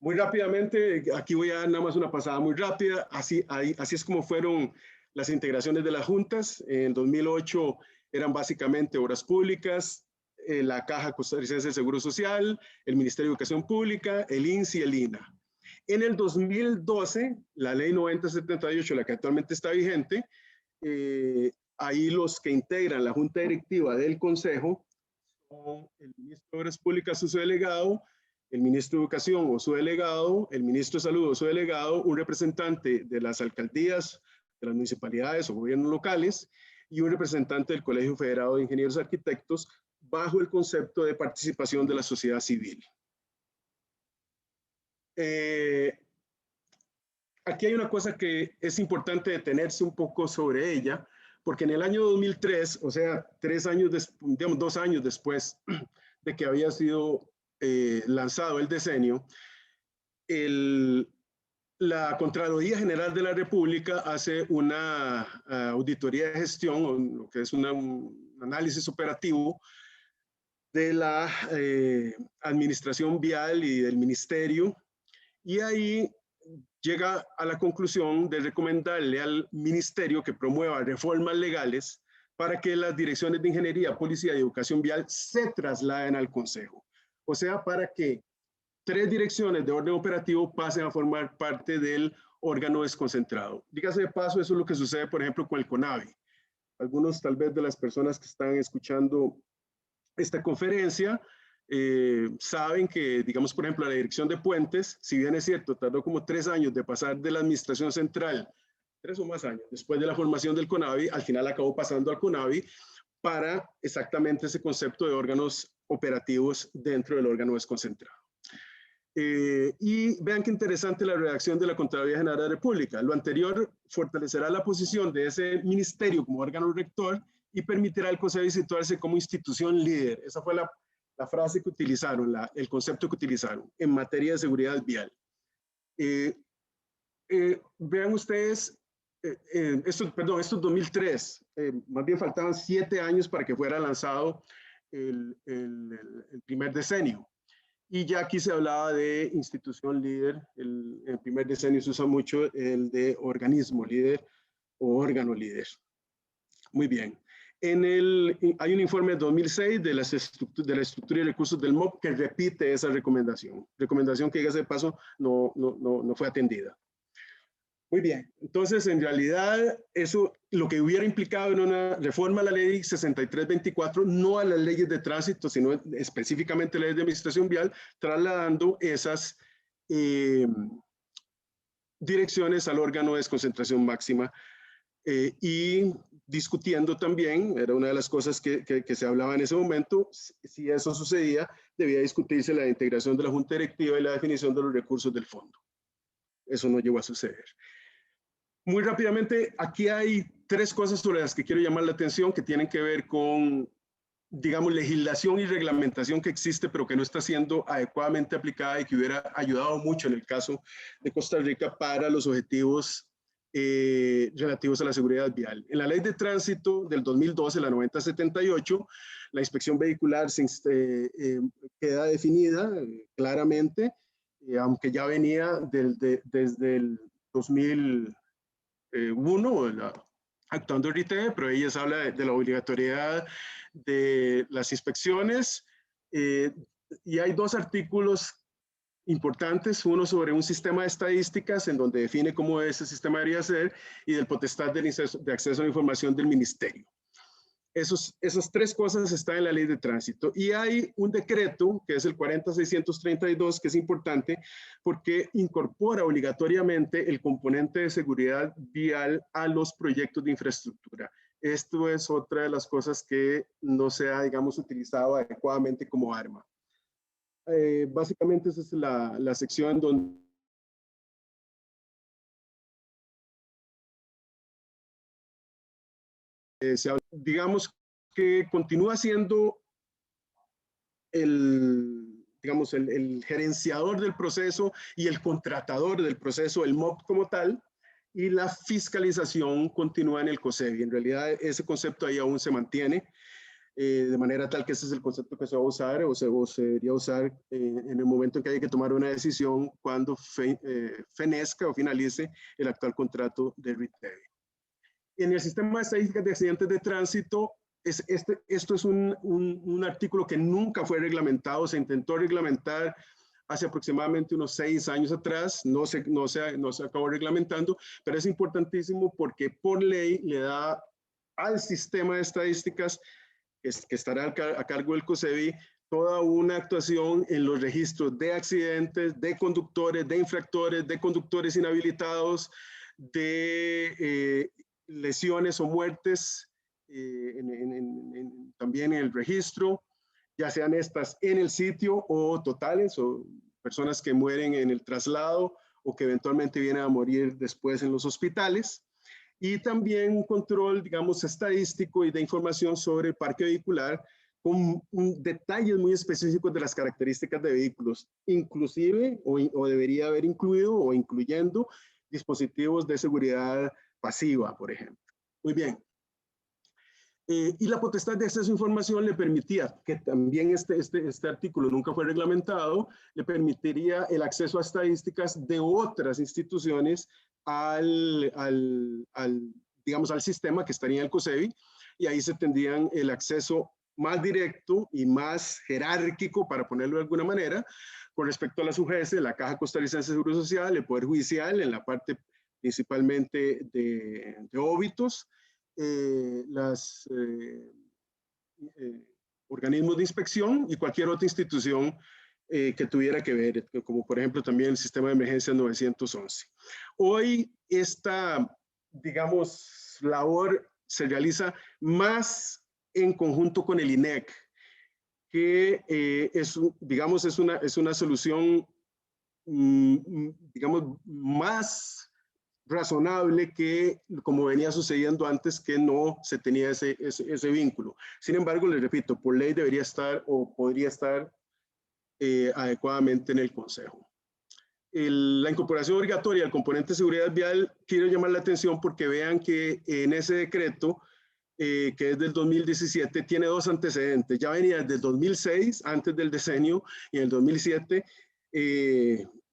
Muy rápidamente, aquí voy a dar nada más una pasada muy rápida, así es como fueron las integraciones de las juntas. En 2008 eran básicamente obras públicas, la Caja Costarricense de Seguro Social, el Ministerio de Educación Pública, el INSS y el INAH. En el 2012, la ley 9078, la que actualmente está vigente, ahí los que integran la junta directiva del Consejo son el ministro de Obras Públicas, su delegado, el ministro de Educación o su delegado, el ministro de Salud o su delegado, un representante de las alcaldías, de las municipalidades o gobiernos locales, y un representante del Colegio Federado de Ingenieros y Arquitectos, bajo el concepto de participación de la sociedad civil. Aquí hay una cosa que es importante detenerse un poco sobre ella, porque en el año 2003, o sea, 2 años después de que había sido lanzado el decenio, la Contraloría General de la República hace una auditoría de gestión, lo que es un análisis operativo de la administración vial y del ministerio, y ahí llega a la conclusión de recomendarle al ministerio que promueva reformas legales para que las direcciones de ingeniería, policía y educación vial se trasladen al Consejo. O sea, para que 3 direcciones de orden operativo pasen a formar parte del órgano desconcentrado. Dígase de paso, eso es lo que sucede, por ejemplo, con el CONAVI. Algunos, tal vez, de las personas que están escuchando esta conferencia saben que, digamos, por ejemplo, la dirección de puentes, si bien es cierto, tardó como 3 años de pasar de la administración central, 3 o más años, después de la formación del CONAVI, al final acabó pasando al CONAVI para exactamente ese concepto de órganos operativos dentro del órgano desconcentrado. Y vean qué interesante la redacción de la Contraloría General de la República. Lo anterior fortalecerá la posición de ese ministerio como órgano rector y permitirá al COSEBI situarse como institución líder. Esa fue la frase que utilizaron, el concepto que utilizaron en materia de seguridad vial. Vean ustedes, esto es 2003, más bien faltaban 7 años para que fuera lanzado el primer decenio. Y ya aquí se hablaba de institución líder. El primer decenio se usa mucho el de organismo líder o órgano líder. Muy bien. Hay un informe de 2006 de la estructura y recursos del MOP que repite esa recomendación. Recomendación que, dígase de paso, no fue atendida. Muy bien. Entonces, en realidad, eso lo que hubiera implicado en una reforma a la ley 6324, no a las leyes de tránsito, sino específicamente leyes de administración vial, trasladando esas direcciones al órgano de desconcentración máxima y discutiendo también, era una de las cosas que se hablaba en ese momento, si eso sucedía, debía discutirse la integración de la Junta Directiva y la definición de los recursos del fondo. Eso no llegó a suceder. Muy rápidamente, aquí hay 3 cosas sobre las que quiero llamar la atención que tienen que ver con, digamos, legislación y reglamentación que existe, pero que no está siendo adecuadamente aplicada y que hubiera ayudado mucho en el caso de Costa Rica para los objetivos relativos a la seguridad vial. En la Ley de Tránsito del 2012, la 9078, la inspección vehicular queda definida claramente, aunque ya venía desde el 2001, actuando el RITE, pero ella habla de la obligatoriedad de las inspecciones, y hay 2 artículos importantes, uno sobre un sistema de estadísticas en donde define cómo ese sistema debería ser, y del potestad de acceso a la información del ministerio. Esas 3 cosas están en la Ley de Tránsito, y hay un decreto que es el 40632 que es importante porque incorpora obligatoriamente el componente de seguridad vial a los proyectos de infraestructura. Esto es otra de las cosas que no se ha, digamos, utilizado adecuadamente como arma. Básicamente esa es la sección donde digamos que continúa siendo digamos, el gerenciador del proceso y el contratador del proceso, el MOP como tal, y la fiscalización continúa en el COSEBI. En realidad ese concepto ahí aún se mantiene, de manera tal que ese es el concepto que se va a usar o se debería usar en el momento en que hay que tomar una decisión cuando fenezca o finalice el actual contrato de RITEVI. En el sistema de estadísticas de accidentes de tránsito, esto es un artículo que nunca fue reglamentado, se intentó reglamentar hace aproximadamente unos 6 años atrás, no se acabó reglamentando, pero es importantísimo porque por ley le da al sistema de estadísticas que estará a cargo del COSEBI toda una actuación en los registros de accidentes, de conductores, de infractores, de conductores inhabilitados, de lesiones o muertes, también en el registro, ya sean estas en el sitio o totales, o personas que mueren en el traslado o que eventualmente vienen a morir después en los hospitales. Y también un control, digamos, estadístico y de información sobre el parque vehicular con detalles muy específicos de las características de vehículos, inclusive o debería haber incluido o incluyendo dispositivos de seguridad pasiva, por ejemplo. Muy bien. Y la potestad de acceso a información le permitía, que también este artículo nunca fue reglamentado, le permitiría el acceso a estadísticas de otras instituciones digamos, al sistema que estaría en el COSEBI, y ahí se tendrían el acceso más directo y más jerárquico, para ponerlo de alguna manera, con respecto a las UGS, la Caja Costarricense de Seguro Social, el Poder Judicial, en la parte principalmente de óbitos, los organismos de inspección y cualquier otra institución que tuviera que ver, como por ejemplo también el sistema de emergencia 911. Hoy esta, digamos, labor se realiza más en conjunto con el INEC, que digamos, es una solución, digamos, más razonable que como venía sucediendo antes, que no se tenía ese vínculo. Sin embargo, les repito, por ley debería estar o podría estar adecuadamente en el Consejo. La incorporación obligatoria del componente de seguridad vial, quiero llamar la atención porque vean que en ese decreto, que es del 2017, tiene 2 antecedentes. Ya venía desde el 2006, antes del decenio, y en el 2007,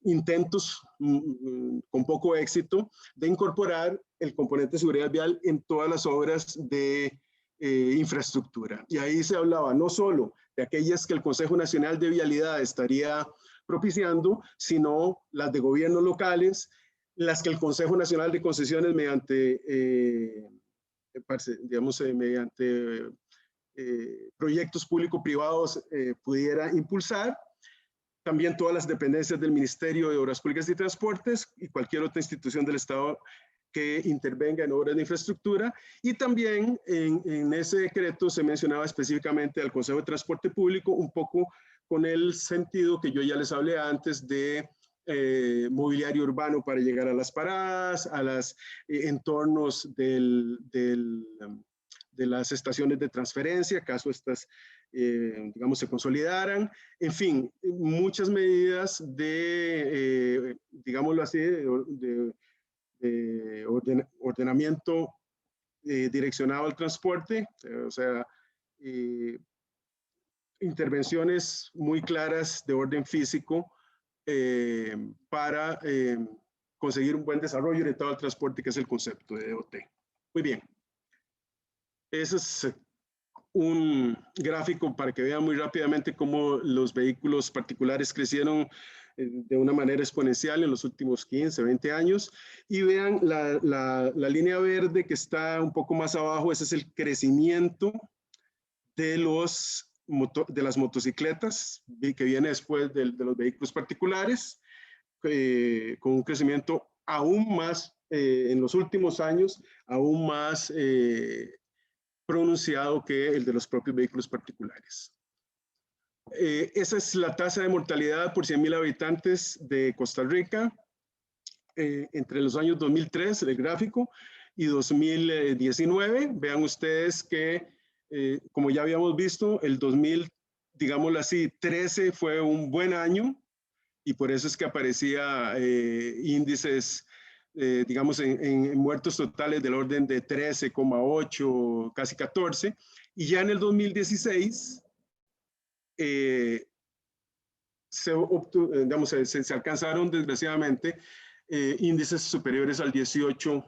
intentos con poco éxito de incorporar el componente de seguridad vial en todas las obras de infraestructura. Y ahí se hablaba no solo de aquellas que el Consejo Nacional de Vialidad estaría propiciando, sino las de gobiernos locales, las que el Consejo Nacional de Concesiones mediante, digamos, mediante proyectos público-privados pudiera impulsar. También todas las dependencias del Ministerio de Obras Públicas y Transportes y cualquier otra institución del Estado que intervenga en obras de infraestructura, y también en ese decreto se mencionaba específicamente al Consejo de Transporte Público, un poco con el sentido que yo ya les hablé antes de mobiliario urbano para llegar a las paradas, a los entornos de las estaciones de transferencia, caso estas, digamos, se consolidaran. En fin, muchas medidas de, digámoslo así, de ordenamiento direccionado al transporte, o sea, intervenciones muy claras de orden físico para conseguir un buen desarrollo orientado al transporte, que es el concepto de DOT. Muy bien. Ese es un gráfico para que vean muy rápidamente cómo los vehículos particulares crecieron de una manera exponencial en los últimos 15, 20 años. Y vean la línea verde que está un poco más abajo, ese es el crecimiento de las motocicletas, que viene después de los vehículos particulares, con un crecimiento aún más, en los últimos años, aún más pronunciado que el de los propios vehículos particulares. Esa es la tasa de mortalidad por 100.000 habitantes de Costa Rica entre los años 2003, el gráfico, y 2019. Vean ustedes que, como ya habíamos visto, el 2000, digámoslo así, 13 fue un buen año, y por eso es que aparecía índices, digamos, en muertos totales del orden de 13,8, casi 14, y ya en el 2016 se alcanzaron, desgraciadamente, índices superiores al 18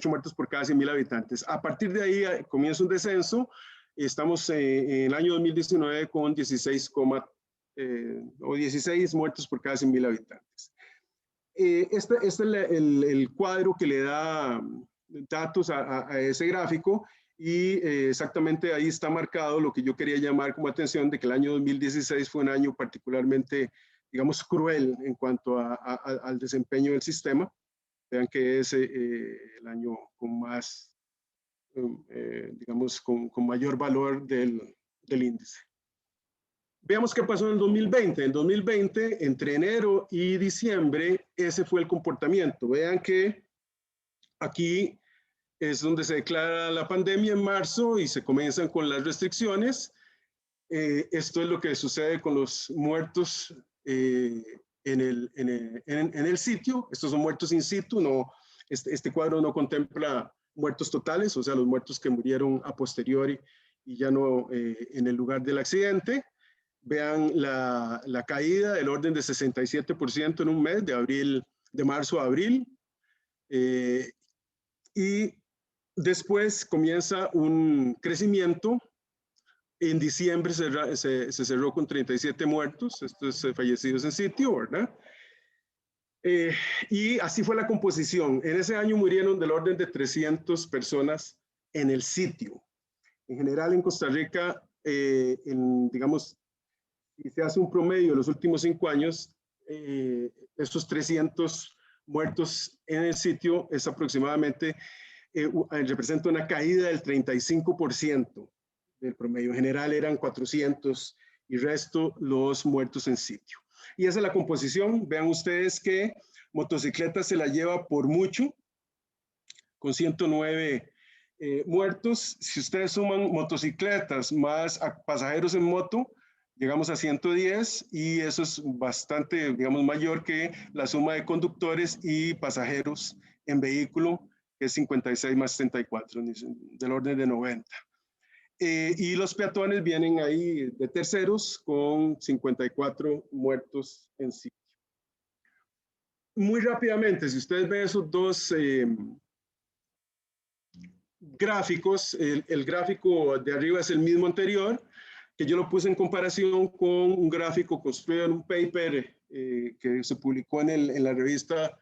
muertos por cada 100.000 habitantes. A partir de ahí comienza un descenso. Estamos en el año 2019 con 16 muertos por cada 100.000 habitantes. Este es el cuadro que le da datos a ese gráfico, y exactamente ahí está marcado lo que yo quería llamar como atención, de que el año 2016 fue un año particularmente, digamos, cruel en cuanto al desempeño del sistema. Vean que es el año con más, digamos, con mayor valor del índice. Veamos qué pasó en el 2020. En 2020, entre enero y diciembre, ese fue el comportamiento. Vean que aquí es donde se declara la pandemia en marzo y se comienzan con las restricciones. Esto es lo que sucede con los muertos en el sitio. Estos son muertos in situ. No, este cuadro no contempla muertos totales, o sea, los muertos que murieron a posteriori y ya no en el lugar del accidente. Vean la caída del orden de 67% en un mes, de marzo a abril. Y después comienza un crecimiento. En diciembre se cerró con 37 muertos, estos fallecidos en sitio, ¿verdad? Y así fue la composición. En ese año murieron del orden de 300 personas en el sitio. En general en Costa Rica, digamos, si se hace un promedio de los últimos 5 años, estos 300 muertos en el sitio es aproximadamente, representa una caída del 35% del promedio. En general eran 400 y resto los muertos en sitio. Y esa es la composición. Vean ustedes que motocicletas se la lleva por mucho, con 109 muertos. Si ustedes suman motocicletas más pasajeros en moto, llegamos a 110, y eso es bastante, digamos, mayor que la suma de conductores y pasajeros en vehículo, que es 56 más 74, del orden de 90. Y los peatones vienen ahí de terceros con 54 muertos en sitio. Muy rápidamente, si ustedes ven esos dos gráficos, el gráfico de arriba es el mismo anterior, que yo lo puse en comparación con un gráfico construido en un paper que se publicó en la revista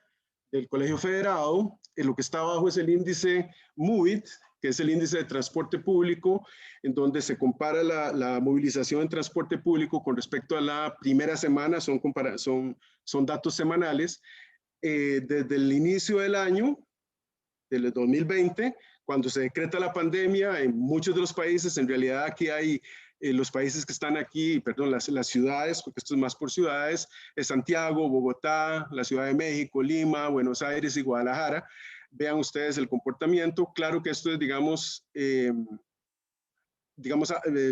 del Colegio Federado. Lo que está abajo es el índice MOVIT, que es el índice de transporte público, en donde se compara la movilización en transporte público con respecto a la primera semana, son datos semanales. desde el inicio del año, del 2020, cuando se decreta la pandemia en muchos de los países, en realidad aquí hay los países que están aquí, perdón, las ciudades, porque esto es más por ciudades, es Santiago, Bogotá, la Ciudad de México, Lima, Buenos Aires y Guadalajara. Vean ustedes el comportamiento. Claro que esto es, digamos,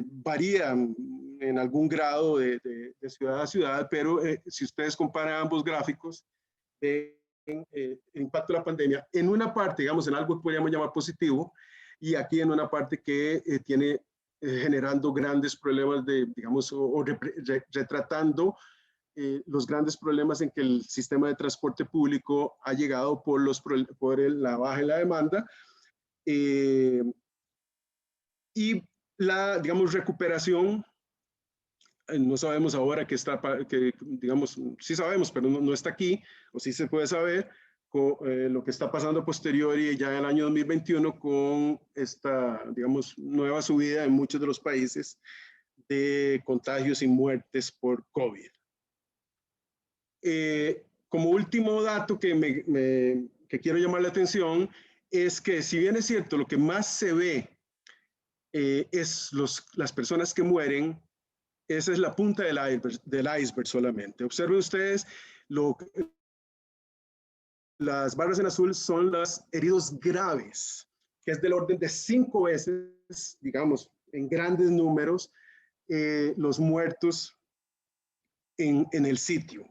varía en algún grado de ciudad a ciudad, pero si ustedes comparan ambos gráficos, ven el impacto de la pandemia en una parte, digamos, en algo que podríamos llamar positivo, y aquí en una parte que tiene generando grandes problemas de, digamos, retratando los grandes problemas en que el sistema de transporte público ha llegado por la baja en la demanda y la, digamos, recuperación. No sabemos ahora que digamos, sí sabemos, pero no está aquí, o sí se puede saber lo que está pasando posterior y ya en el año 2021 con esta, digamos, nueva subida en muchos de los países de contagios y muertes por COVID. Como último dato que quiero llamar la atención es que, si bien es cierto, lo que más se ve es las personas que mueren, esa es la punta del iceberg solamente. Observen ustedes, las barras en azul son los heridos graves, que es del orden de 5 veces, digamos, en grandes números, los muertos en el sitio.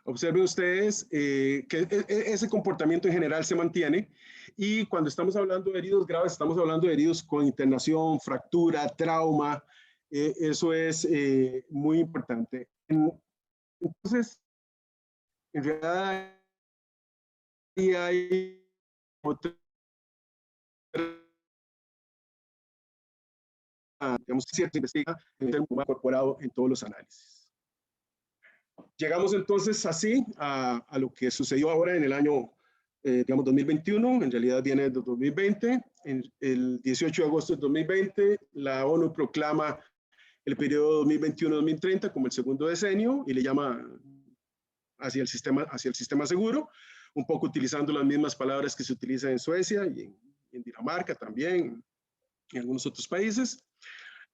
Observen ustedes que ese comportamiento en general se mantiene, y cuando estamos hablando de heridos graves, estamos hablando de heridos con internación, fractura, trauma. Eso es muy importante. Entonces, en realidad hay otra, digamos, cierta investigación incorporado en todos los análisis. Llegamos entonces así a lo que sucedió ahora en el año, digamos, 2021, en realidad viene de 2020. El 18 de agosto de 2020, la ONU proclama el periodo 2021-2030 como el segundo decenio y le llama hacia el sistema seguro, un poco utilizando las mismas palabras que se utilizan en Suecia y en Dinamarca también, en algunos otros países.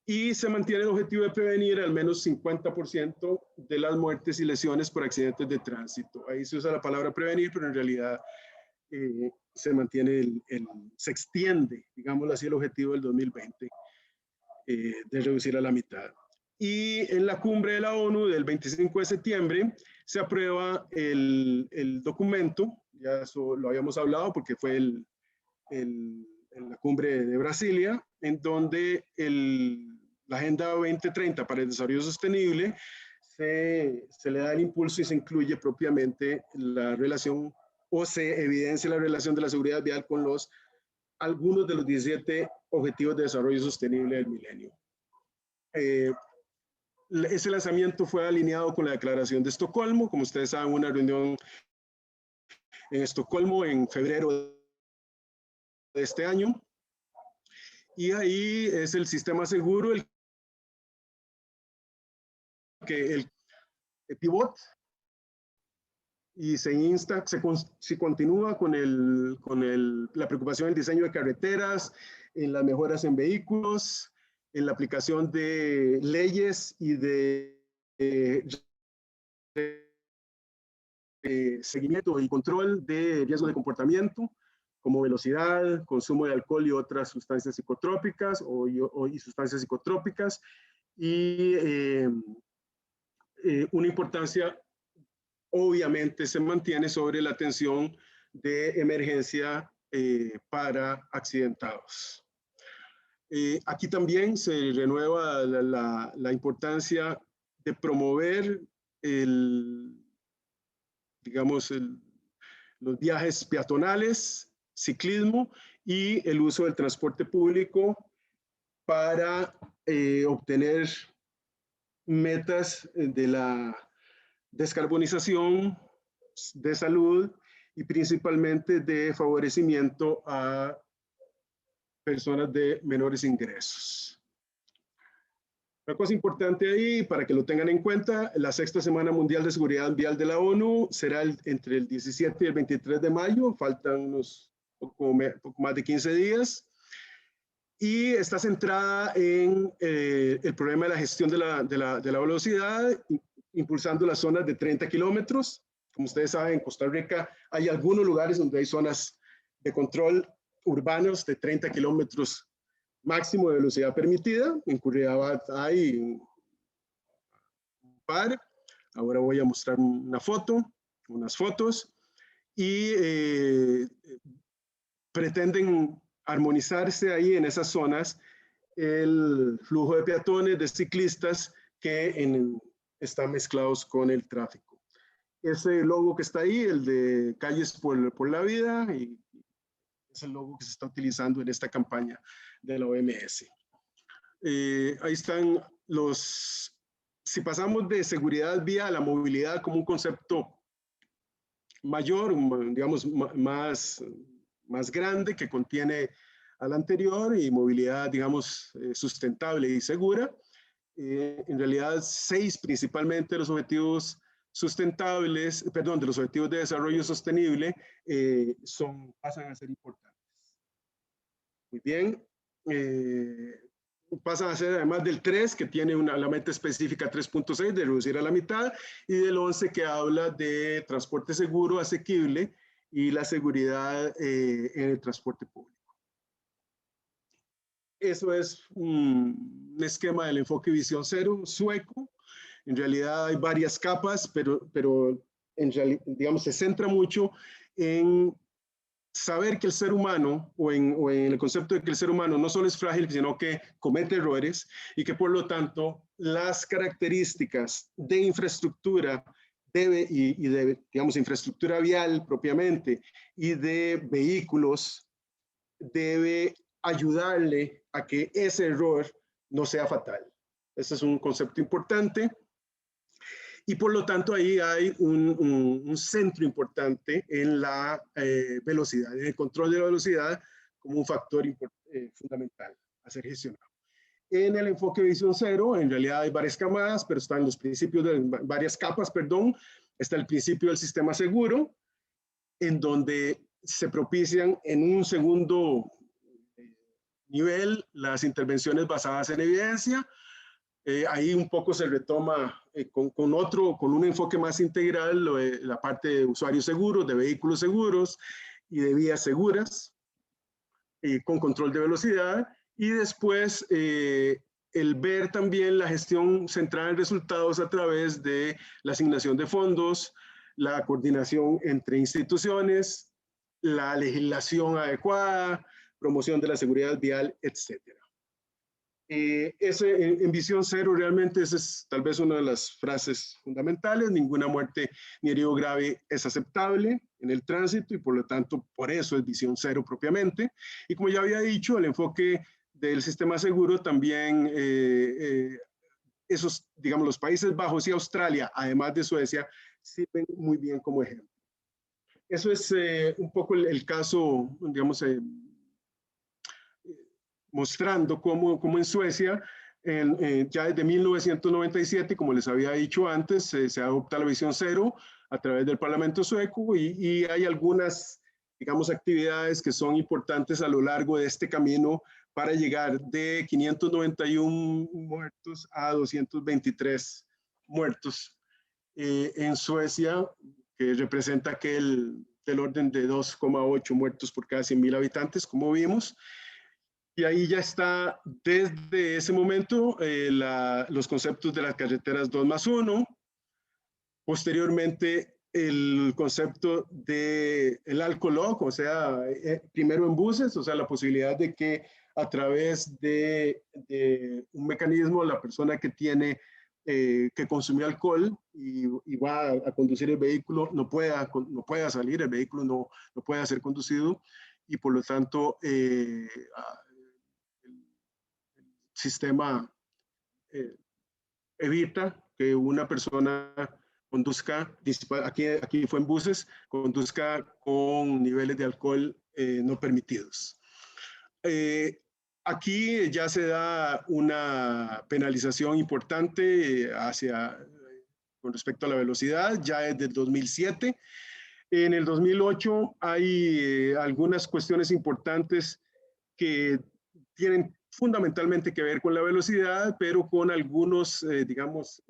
Y se mantiene el objetivo de prevenir al menos 50% de las muertes y lesiones por accidentes de tránsito. Ahí se usa la palabra prevenir, pero en realidad se mantiene, se extiende, digámoslo así, el objetivo del 2020 de reducir a la mitad. Y en la cumbre de la ONU del 25 de septiembre se aprueba el documento, ya eso lo habíamos hablado porque fue en la cumbre de Brasilia, en donde la Agenda 2030 para el Desarrollo Sostenible se le da el impulso y se incluye propiamente la relación, o se evidencia la relación de la seguridad vial con algunos de los 17 Objetivos de Desarrollo Sostenible del Milenio. Ese lanzamiento fue alineado con la Declaración de Estocolmo. Como ustedes saben, una reunión en Estocolmo en febrero de este año. Y ahí es el sistema seguro el pivot, y se continúa con la preocupación del diseño de carreteras, en las mejoras en vehículos, en la aplicación de leyes y de seguimiento y control de riesgo de comportamiento, como velocidad, consumo de alcohol y otras sustancias psicotrópicas y sustancias psicotrópicas, y una importancia obviamente se mantiene sobre la atención de emergencia para accidentados. Aquí también se renueva la importancia de promover los viajes peatonales, ciclismo y el uso del transporte público para obtener metas de la descarbonización, de salud y principalmente de favorecimiento a personas de menores ingresos. Una cosa importante ahí, para que lo tengan en cuenta, la 6ª Semana Mundial de Seguridad Vial de la ONU será entre el 17 y el 23 de mayo, faltan unos poco más de 15 días, y está centrada en el problema de la gestión de la velocidad, impulsando las zonas de 30 kilómetros. Como ustedes saben, en Costa Rica hay algunos lugares donde hay zonas de control urbanos de 30 kilómetros máximo de velocidad permitida. En Curridabat hay un par. Ahora voy a mostrar unas fotos, y pretenden armonizarse ahí en esas zonas el flujo de peatones, de ciclistas que están mezclados con el tráfico. Ese logo que está ahí, el de Calles por la Vida, y es el logo que se está utilizando en esta campaña de la OMS. Ahí están si pasamos de seguridad vial a movilidad como un concepto mayor, digamos, más grande, que contiene al anterior, y movilidad, digamos, sustentable y segura. En realidad, 6 principalmente de los objetivos sustentables, perdón, de los objetivos de desarrollo sostenible pasan a ser importantes. Muy bien. Pasan a ser, además del 3, que tiene la meta específica 3.6 de reducir a la mitad, y del 11, que habla de transporte seguro, asequible y la seguridad en el transporte público. Eso es un esquema del enfoque Visión Cero sueco. En realidad hay varias capas, pero en realidad, digamos, se centra mucho en saber que el ser humano, o en el concepto de que el ser humano no solo es frágil, sino que comete errores, y que por lo tanto las características de infraestructura digamos, infraestructura vial propiamente, y de vehículos, debe ayudarle a que ese error no sea fatal. Ese es un concepto importante. Y por lo tanto ahí hay un centro importante en la velocidad, en el control de la velocidad como un factor fundamental a ser gestionado. En el enfoque Visión Cero, en realidad hay varias camadas, pero están los principios de varias capas, perdón. Está el principio del sistema seguro, en donde se propician en un segundo nivel las intervenciones basadas en evidencia. Ahí un poco se retoma con un enfoque más integral la parte de usuarios seguros, de vehículos seguros y de vías seguras, con control de velocidad, y después el ver también la gestión centrada en resultados a través de la asignación de fondos, la coordinación entre instituciones, la legislación adecuada, promoción de la seguridad vial, etcétera. En Visión Cero realmente esa es tal vez una de las frases fundamentales: ninguna muerte ni herido grave es aceptable en el tránsito, y por lo tanto por eso es Visión Cero propiamente. Y como ya había dicho, el enfoque del sistema seguro también, digamos, los Países Bajos y Australia, además de Suecia, sirven muy bien como ejemplo. Eso es un poco el caso, digamos, mostrando cómo en Suecia, ya desde 1997, como les había dicho antes, se adopta la Visión Cero a través del Parlamento sueco, y hay algunas, digamos, actividades que son importantes a lo largo de este camino para llegar de 591 muertos a 223 muertos en Suecia, que representa que del orden de 2,8 muertos por cada 100.000 habitantes, como vimos. Y ahí ya está desde ese momento los conceptos de las carreteras 2+1. Posteriormente, el concepto del alcohol, o sea, primero en buses, o sea, la posibilidad de que a través de un mecanismo la persona que que consumió alcohol y va a conducir el vehículo no pueda salir, el vehículo no pueda ser conducido, y por lo tanto el sistema evita que una persona conduzca, aquí fue en buses, conduzca con niveles de alcohol no permitidos. aquí ya se da una penalización importante con respecto a la velocidad, ya desde el 2007. En el 2008 hay algunas cuestiones importantes que tienen fundamentalmente que ver con la velocidad, pero con algunos, digamos,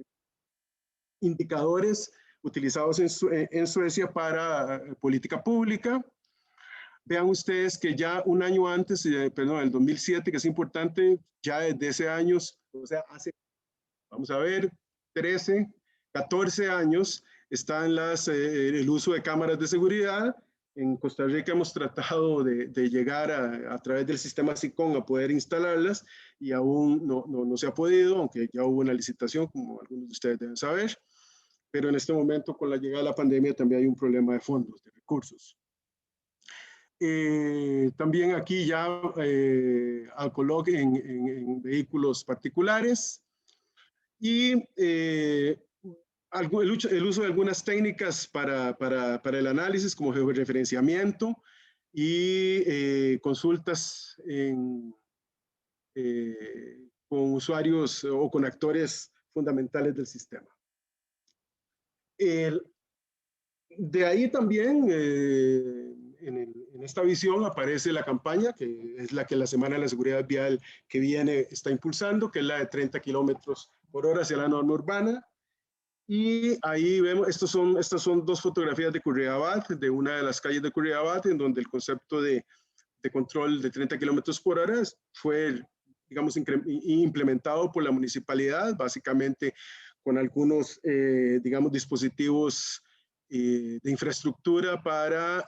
indicadores utilizados en Suecia para política pública. Vean ustedes que ya un año antes, perdón, el 2007, que es importante, ya desde ese año, o sea, hace, vamos a ver, 13, 14 años, están el uso de cámaras de seguridad. En Costa Rica hemos tratado de llegar a través del sistema SICON a poder instalarlas y aún no se ha podido, aunque ya hubo una licitación, como algunos de ustedes deben saber. Pero en este momento, con la llegada de la pandemia, también hay un problema de fondos, de recursos. También aquí ya alcohol en vehículos particulares y el uso de algunas técnicas para el análisis, como georreferenciamiento y consultas con usuarios o con actores fundamentales del sistema. De ahí también, en esta visión aparece la campaña, que es la que la Semana de la Seguridad Vial que viene está impulsando, que es la de 30 kilómetros por hora hacia la norma urbana. Y ahí vemos, estas son dos fotografías de Curridabat, de una de las calles de Curridabat, en donde el concepto de control de 30 kilómetros por hora fue, digamos, implementado por la municipalidad, básicamente con algunos, digamos, dispositivos de infraestructura para,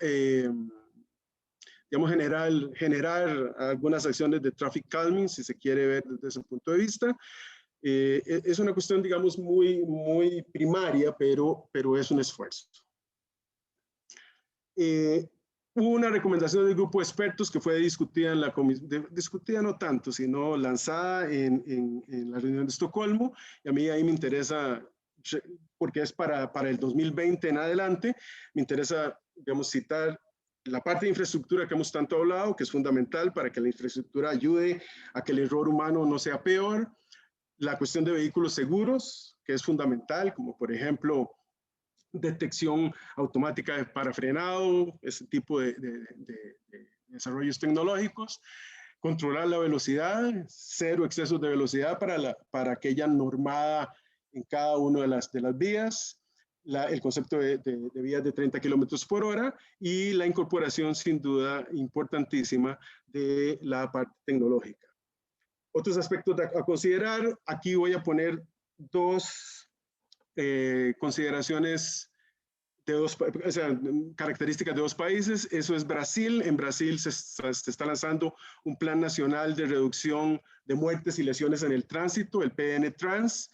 digamos, generar algunas acciones de traffic calming, si se quiere ver desde ese punto de vista. Es una cuestión, digamos, muy primaria, pero es un esfuerzo. Hubo una recomendación del grupo de expertos que fue discutida en la comisión, discutida no tanto, sino lanzada en la reunión de Estocolmo, y a mí ahí me interesa, porque es para el 2020 en adelante, me interesa, digamos, citar la parte de infraestructura que hemos tanto hablado, que es fundamental para que la infraestructura ayude a que el error humano no sea peor. La cuestión de vehículos seguros, que es fundamental, como por ejemplo detección automática de parafrenado, ese tipo de desarrollos tecnológicos. Controlar la velocidad, cero excesos de velocidad para aquella normada en cada una de las vías. El concepto de vías de 30 kilómetros por hora y la incorporación, sin duda, importantísima de la parte tecnológica. Otros aspectos a considerar, aquí voy a poner dos consideraciones o sea, características de dos países. Eso es Brasil. En Brasil se está lanzando un plan nacional de reducción de muertes y lesiones en el tránsito, el PN-Trans,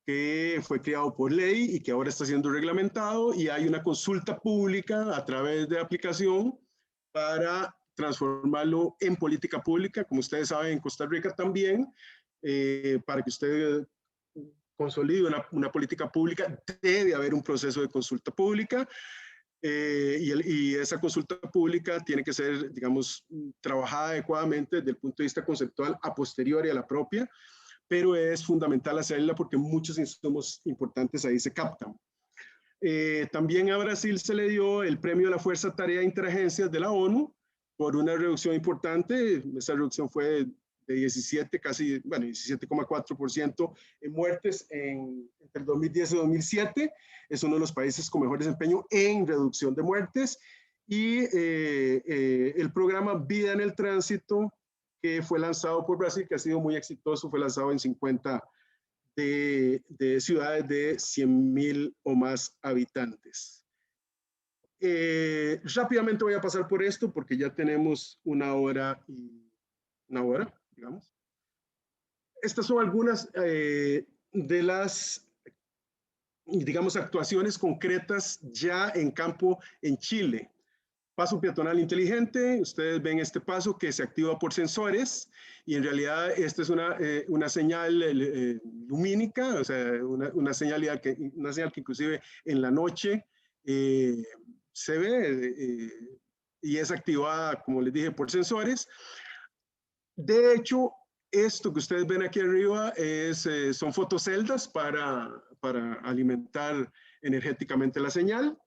que fue creado por ley y que ahora está siendo reglamentado, y hay una consulta pública a través de aplicación para transformarlo en política pública, como ustedes saben, en Costa Rica también, para que usted consolide una política pública, debe haber un proceso de consulta pública, y esa consulta pública tiene que ser, digamos, trabajada adecuadamente desde el punto de vista conceptual a posteriori a la propia, pero es fundamental hacerla porque muchos insumos importantes ahí se captan. También a Brasil se le dio el premio a la Fuerza Tarea Interagencias de la ONU por una reducción importante. Esa reducción fue de 17,4% en muertes entre el 2010 y 2007. Es uno de los países con mejor desempeño en reducción de muertes. Y el programa Vida en el Tránsito, que fue lanzado por Brasil, que ha sido muy exitoso, fue lanzado en 50 de ciudades de 100,000 o más habitantes. Rápidamente voy a pasar por esto porque ya tenemos una hora, digamos. Estas son algunas de las, digamos, actuaciones concretas ya en campo en Chile. Paso peatonal inteligente, ustedes ven este paso que se activa por sensores, y en realidad esta es una señal lumínica, o sea, una señal que inclusive en la noche se ve y es activada, como les dije, por sensores. De hecho, esto que ustedes ven aquí arriba son fotoceldas para alimentar energéticamente la señal.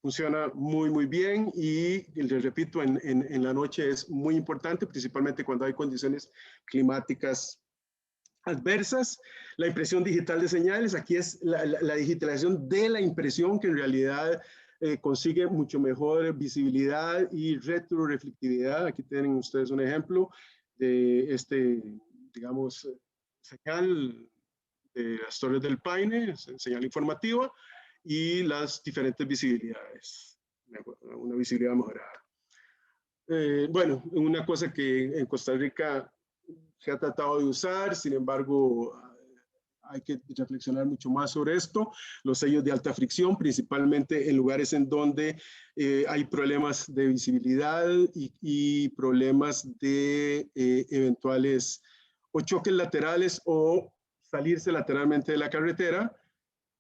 Funciona muy bien y les repito, en la noche es muy importante, principalmente cuando hay condiciones climáticas adversas. La impresión digital de señales, aquí es la digitalización de la impresión, que en realidad consigue mucho mejor visibilidad y retroreflectividad. Aquí tienen ustedes un ejemplo de digamos, señal de las Torres del Paine, señal informativa, y las diferentes visibilidades, una visibilidad mejorada. Bueno, una cosa que en Costa Rica se ha tratado de usar, sin embargo, hay que reflexionar mucho más sobre esto, los sellos de alta fricción, principalmente en lugares en donde hay problemas de visibilidad y problemas de eventuales o choques laterales o salirse lateralmente de la carretera.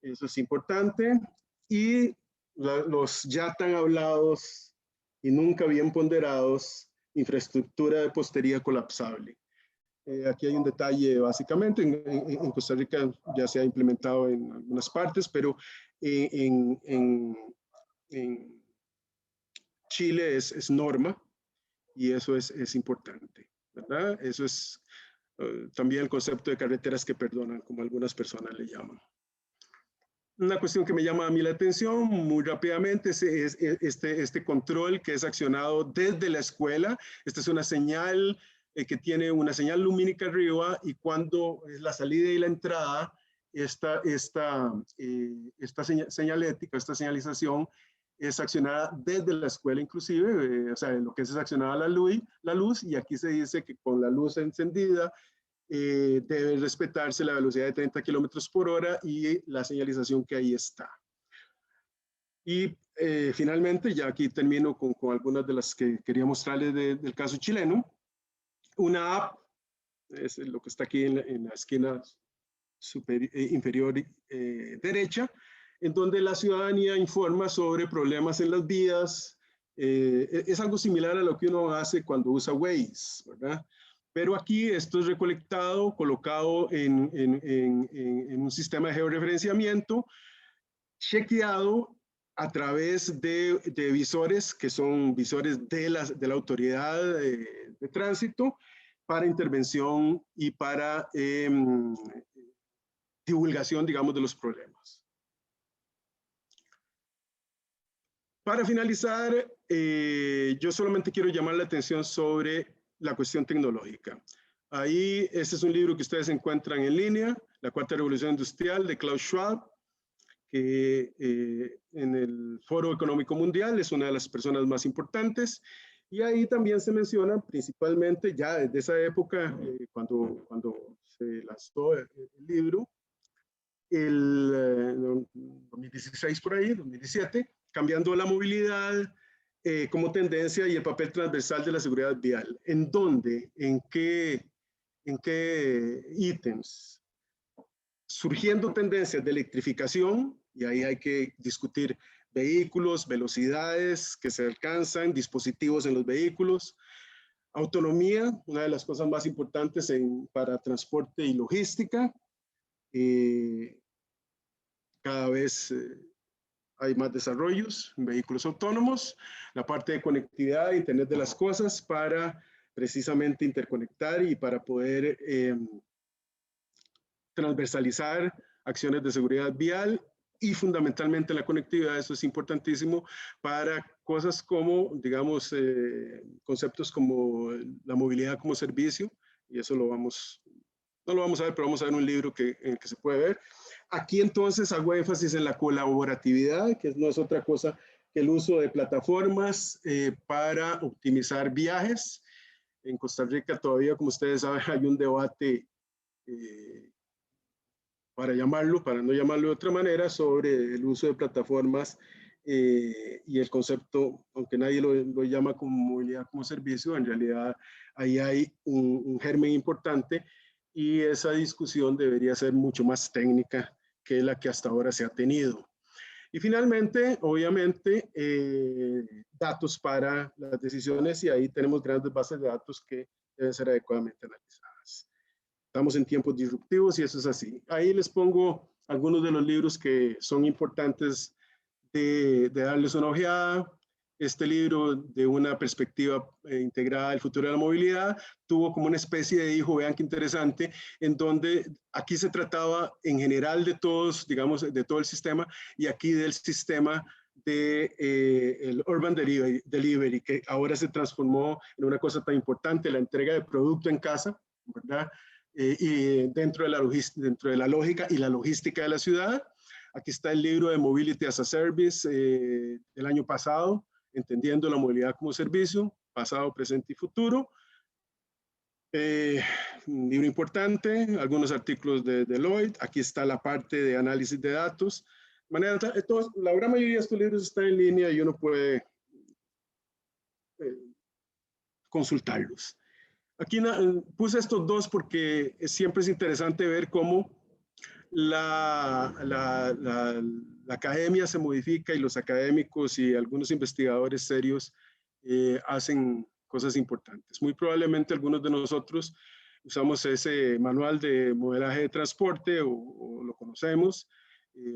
Eso es importante. Y los ya tan hablados y nunca bien ponderados, infraestructura de postería colapsable. Aquí hay un detalle, básicamente, en Costa Rica ya se ha implementado en algunas partes, pero en Chile es norma y eso es importante, ¿verdad? Eso es también el concepto de carreteras que perdonan, como algunas personas le llaman. Una cuestión que me llama a mí la atención muy rápidamente es este control que es accionado desde la escuela. Esta es una señal que tiene una señal lumínica arriba y cuando es la salida y la entrada, esta señalética, esta señalización es accionada desde la escuela inclusive, o sea, lo que es accionada la luz, y aquí se dice que con la luz encendida debe respetarse la velocidad de 30 kilómetros por hora y la señalización que ahí está. Y finalmente, ya aquí termino con algunas de las que quería mostrarles del caso chileno. Una app, es lo que está aquí en la esquina inferior derecha, en donde la ciudadanía informa sobre problemas en las vías. Es algo similar a lo que uno hace cuando usa Waze, ¿verdad? Pero aquí esto es recolectado, colocado en un sistema de georreferenciamiento, chequeado a través de visores que son visores de la autoridad de tránsito para intervención y para divulgación, digamos, de los problemas. Para finalizar, yo solamente quiero llamar la atención sobre la cuestión tecnológica. Ahí, este es un libro que ustedes encuentran en línea, La Cuarta Revolución Industrial, de Klaus Schwab, que en el Foro Económico Mundial es una de las personas más importantes. Y ahí también se menciona principalmente, ya desde esa época, cuando se lanzó el libro, el 2016 por ahí, 2017, cambiando la movilidad como tendencia y el papel transversal de la seguridad vial. ¿En dónde? ¿En qué ítems? Surgiendo tendencias de electrificación, y ahí hay que discutir vehículos, velocidades que se alcanzan, dispositivos en los vehículos, autonomía, una de las cosas más importantes para transporte y logística. Cada vez hay más desarrollos en vehículos autónomos, la parte de conectividad, Internet de las cosas, para precisamente interconectar y para poder transversalizar acciones de seguridad vial y fundamentalmente la conectividad. Eso es importantísimo para cosas como, digamos, conceptos como la movilidad como servicio, y eso no lo vamos a ver, pero vamos a ver un libro en el que se puede ver. Aquí entonces hago énfasis en la colaboratividad, que no es otra cosa que el uso de plataformas para optimizar viajes. En Costa Rica todavía, como ustedes saben, hay un debate, para no llamarlo de otra manera, sobre el uso de plataformas y el concepto, aunque nadie lo llama como movilidad como servicio, en realidad ahí hay un germen importante y esa discusión debería ser mucho más técnica que la que hasta ahora se ha tenido. Y finalmente, obviamente, datos para las decisiones, y ahí tenemos grandes bases de datos que deben ser adecuadamente analizadas. Estamos en tiempos disruptivos y eso es así. Ahí les pongo algunos de los libros que son importantes de darles una ojeada. Este libro, de una perspectiva integrada del futuro de la movilidad, tuvo como una especie de hijo, vean qué interesante, en donde aquí se trataba en general de todos, digamos, de todo el sistema, y aquí del sistema de el Urban Delivery, que ahora se transformó en una cosa tan importante, la entrega de producto en casa, ¿verdad? Y dentro de la lógica y la logística de la ciudad. Aquí está el libro de Mobility as a Service del año pasado, Entendiendo la movilidad como servicio, pasado, presente y futuro. Un libro importante, algunos artículos de Deloitte. Aquí está la parte de análisis de datos. La gran mayoría de estos libros están en línea y uno puede consultarlos. Aquí puse estos dos porque siempre es interesante ver cómo la academia se modifica y los académicos y algunos investigadores serios hacen cosas importantes. Muy probablemente algunos de nosotros usamos ese manual de modelaje de transporte o lo conocemos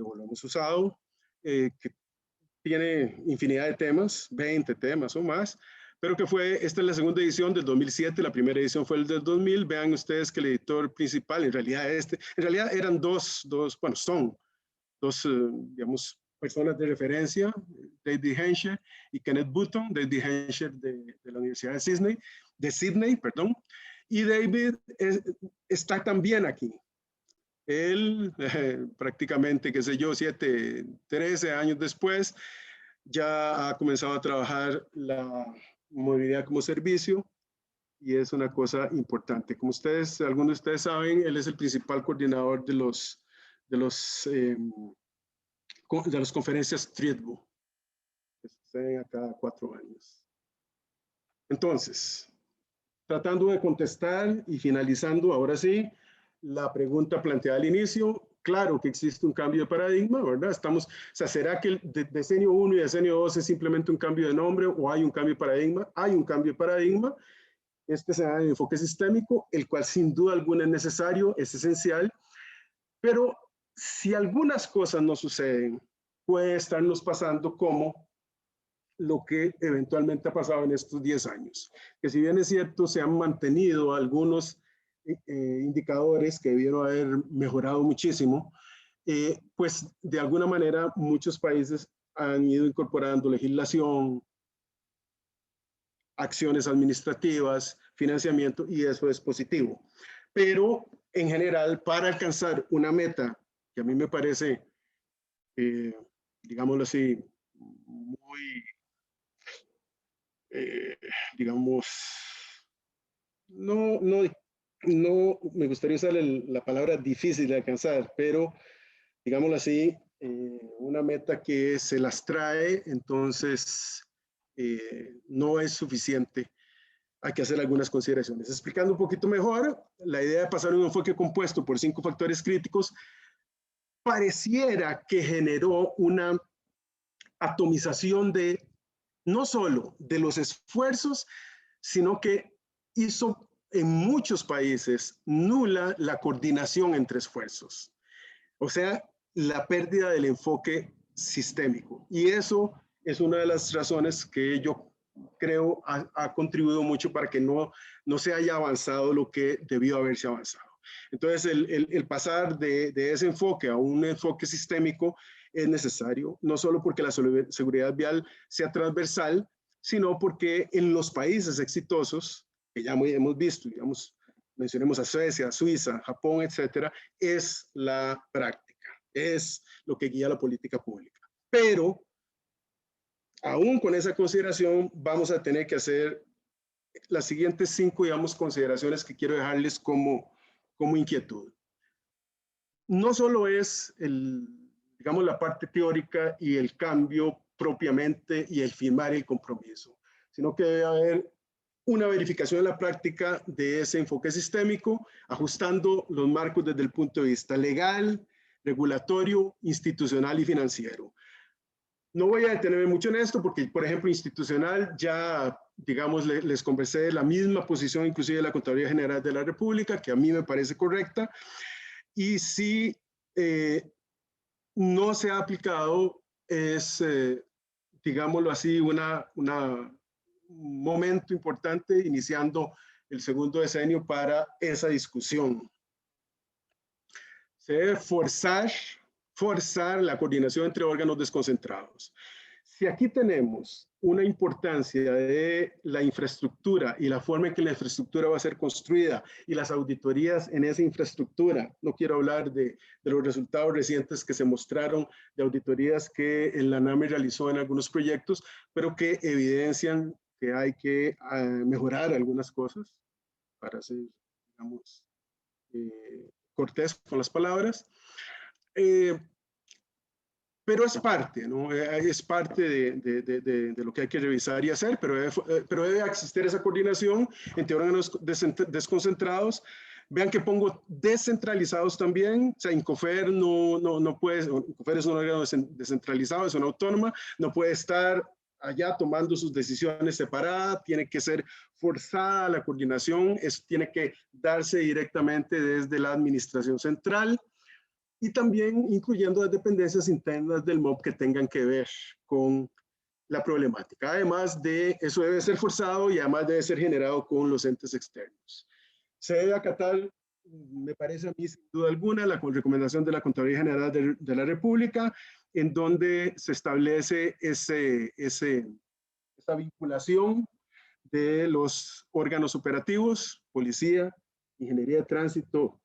o lo hemos usado, que tiene infinidad de temas, 20 temas o más, pero que esta es la segunda edición del 2007, la primera edición fue el del 2000. Vean ustedes que el editor principal, en realidad eran son dos, digamos, personas de referencia, David Hensher y Kenneth Button. David Hensher de la Universidad de Sydney, y David está también aquí. Él prácticamente, qué sé yo, 13 años después, ya ha comenzado a trabajar la movilidad como servicio y es una cosa importante. Como algunos de ustedes saben, él es el principal coordinador de las conferencias TRIETBO, que suceden a cada 4 años. Entonces, tratando de contestar y finalizando, ahora sí, la pregunta planteada al inicio, claro que existe un cambio de paradigma, ¿verdad? ¿Será que el decenio 1 y decenio 2 es simplemente un cambio de nombre o hay un cambio de paradigma? Hay un cambio de paradigma. Este se da en enfoque sistémico, el cual sin duda alguna es necesario, es esencial, pero si algunas cosas no suceden, puede estarnos pasando como lo que eventualmente ha pasado en estos 10 años, que si bien es cierto, se han mantenido algunos indicadores que debieron haber mejorado muchísimo, pues de alguna manera muchos países han ido incorporando legislación, acciones administrativas, financiamiento, y eso es positivo. Pero en general, para alcanzar una meta que a mí me parece, digámoslo así, muy, digamos, no me gustaría usar la palabra difícil de alcanzar, pero digámoslo así, una meta que se las trae, entonces no es suficiente. Hay que hacer algunas consideraciones. Explicando un poquito mejor, la idea de pasar un enfoque compuesto por 5 factores críticos pareciera que generó una atomización no solo de los esfuerzos, sino que hizo en muchos países nula la coordinación entre esfuerzos. O sea, la pérdida del enfoque sistémico. Y eso es una de las razones que yo creo ha contribuido mucho para que no se haya avanzado lo que debió haberse avanzado. Entonces, el pasar de ese enfoque a un enfoque sistémico es necesario, no solo porque la seguridad vial sea transversal, sino porque en los países exitosos, que ya hemos visto, digamos, mencionemos a Suecia, Suiza, Japón, etcétera, es la práctica, es lo que guía la política pública. Pero, aún con esa consideración, vamos a tener que hacer las siguientes 5, digamos, consideraciones que quiero dejarles como inquietud. No solo es digamos, la parte teórica y el cambio propiamente y el firmar el compromiso, sino que debe haber una verificación en la práctica de ese enfoque sistémico, ajustando los marcos desde el punto de vista legal, regulatorio, institucional y financiero. No voy a detenerme mucho en esto porque, por ejemplo, institucional, ya, digamos, les conversé de la misma posición, inclusive de la Contraloría General de la República, que a mí me parece correcta, y si no se ha aplicado, es, digámoslo así, un momento importante iniciando el segundo decenio para esa discusión. Se debe forzar la coordinación entre órganos desconcentrados. Si aquí tenemos una importancia de la infraestructura y la forma en que la infraestructura va a ser construida y las auditorías en esa infraestructura, no quiero hablar de los resultados recientes que se mostraron de auditorías que la NAMI realizó en algunos proyectos, pero que evidencian que hay que mejorar algunas cosas para ser, digamos, cortés con las palabras. Pero es parte, ¿no? Es parte de lo que hay que revisar y hacer, pero debe existir esa coordinación entre órganos desconcentrados. Vean que pongo descentralizados también, o sea, Incofer no puede, Incofer es un órgano descentralizado, es una autónoma, no puede estar allá tomando sus decisiones separadas, tiene que ser forzada la coordinación, tiene que darse directamente desde la administración central, y también incluyendo las dependencias internas del MOB que tengan que ver con la problemática. Además de eso debe ser forzado y además debe ser generado con los entes externos. Se debe acatar, me parece a mí sin duda alguna, la recomendación de la Contraloría General de la República, en donde se establece esa vinculación de los órganos operativos, policía, ingeniería de tránsito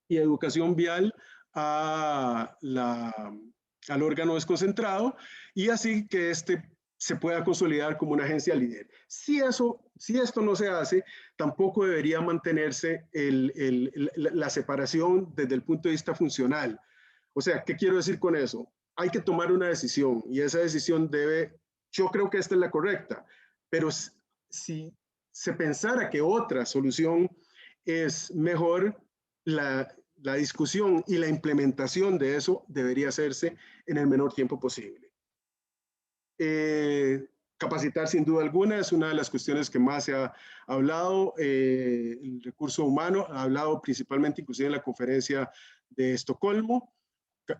y educación vial, al órgano desconcentrado, y así que se pueda consolidar como una agencia líder. Si esto no se hace, tampoco debería mantenerse la separación desde el punto de vista funcional. O sea, ¿qué quiero decir con eso? Hay que tomar una decisión y esa decisión yo creo que esta es la correcta, pero si se pensara que otra solución es mejor, la discusión y la implementación de eso debería hacerse en el menor tiempo posible. Capacitar sin duda alguna es una de las cuestiones que más se ha hablado. El recurso humano ha hablado principalmente inclusive en la conferencia de Estocolmo.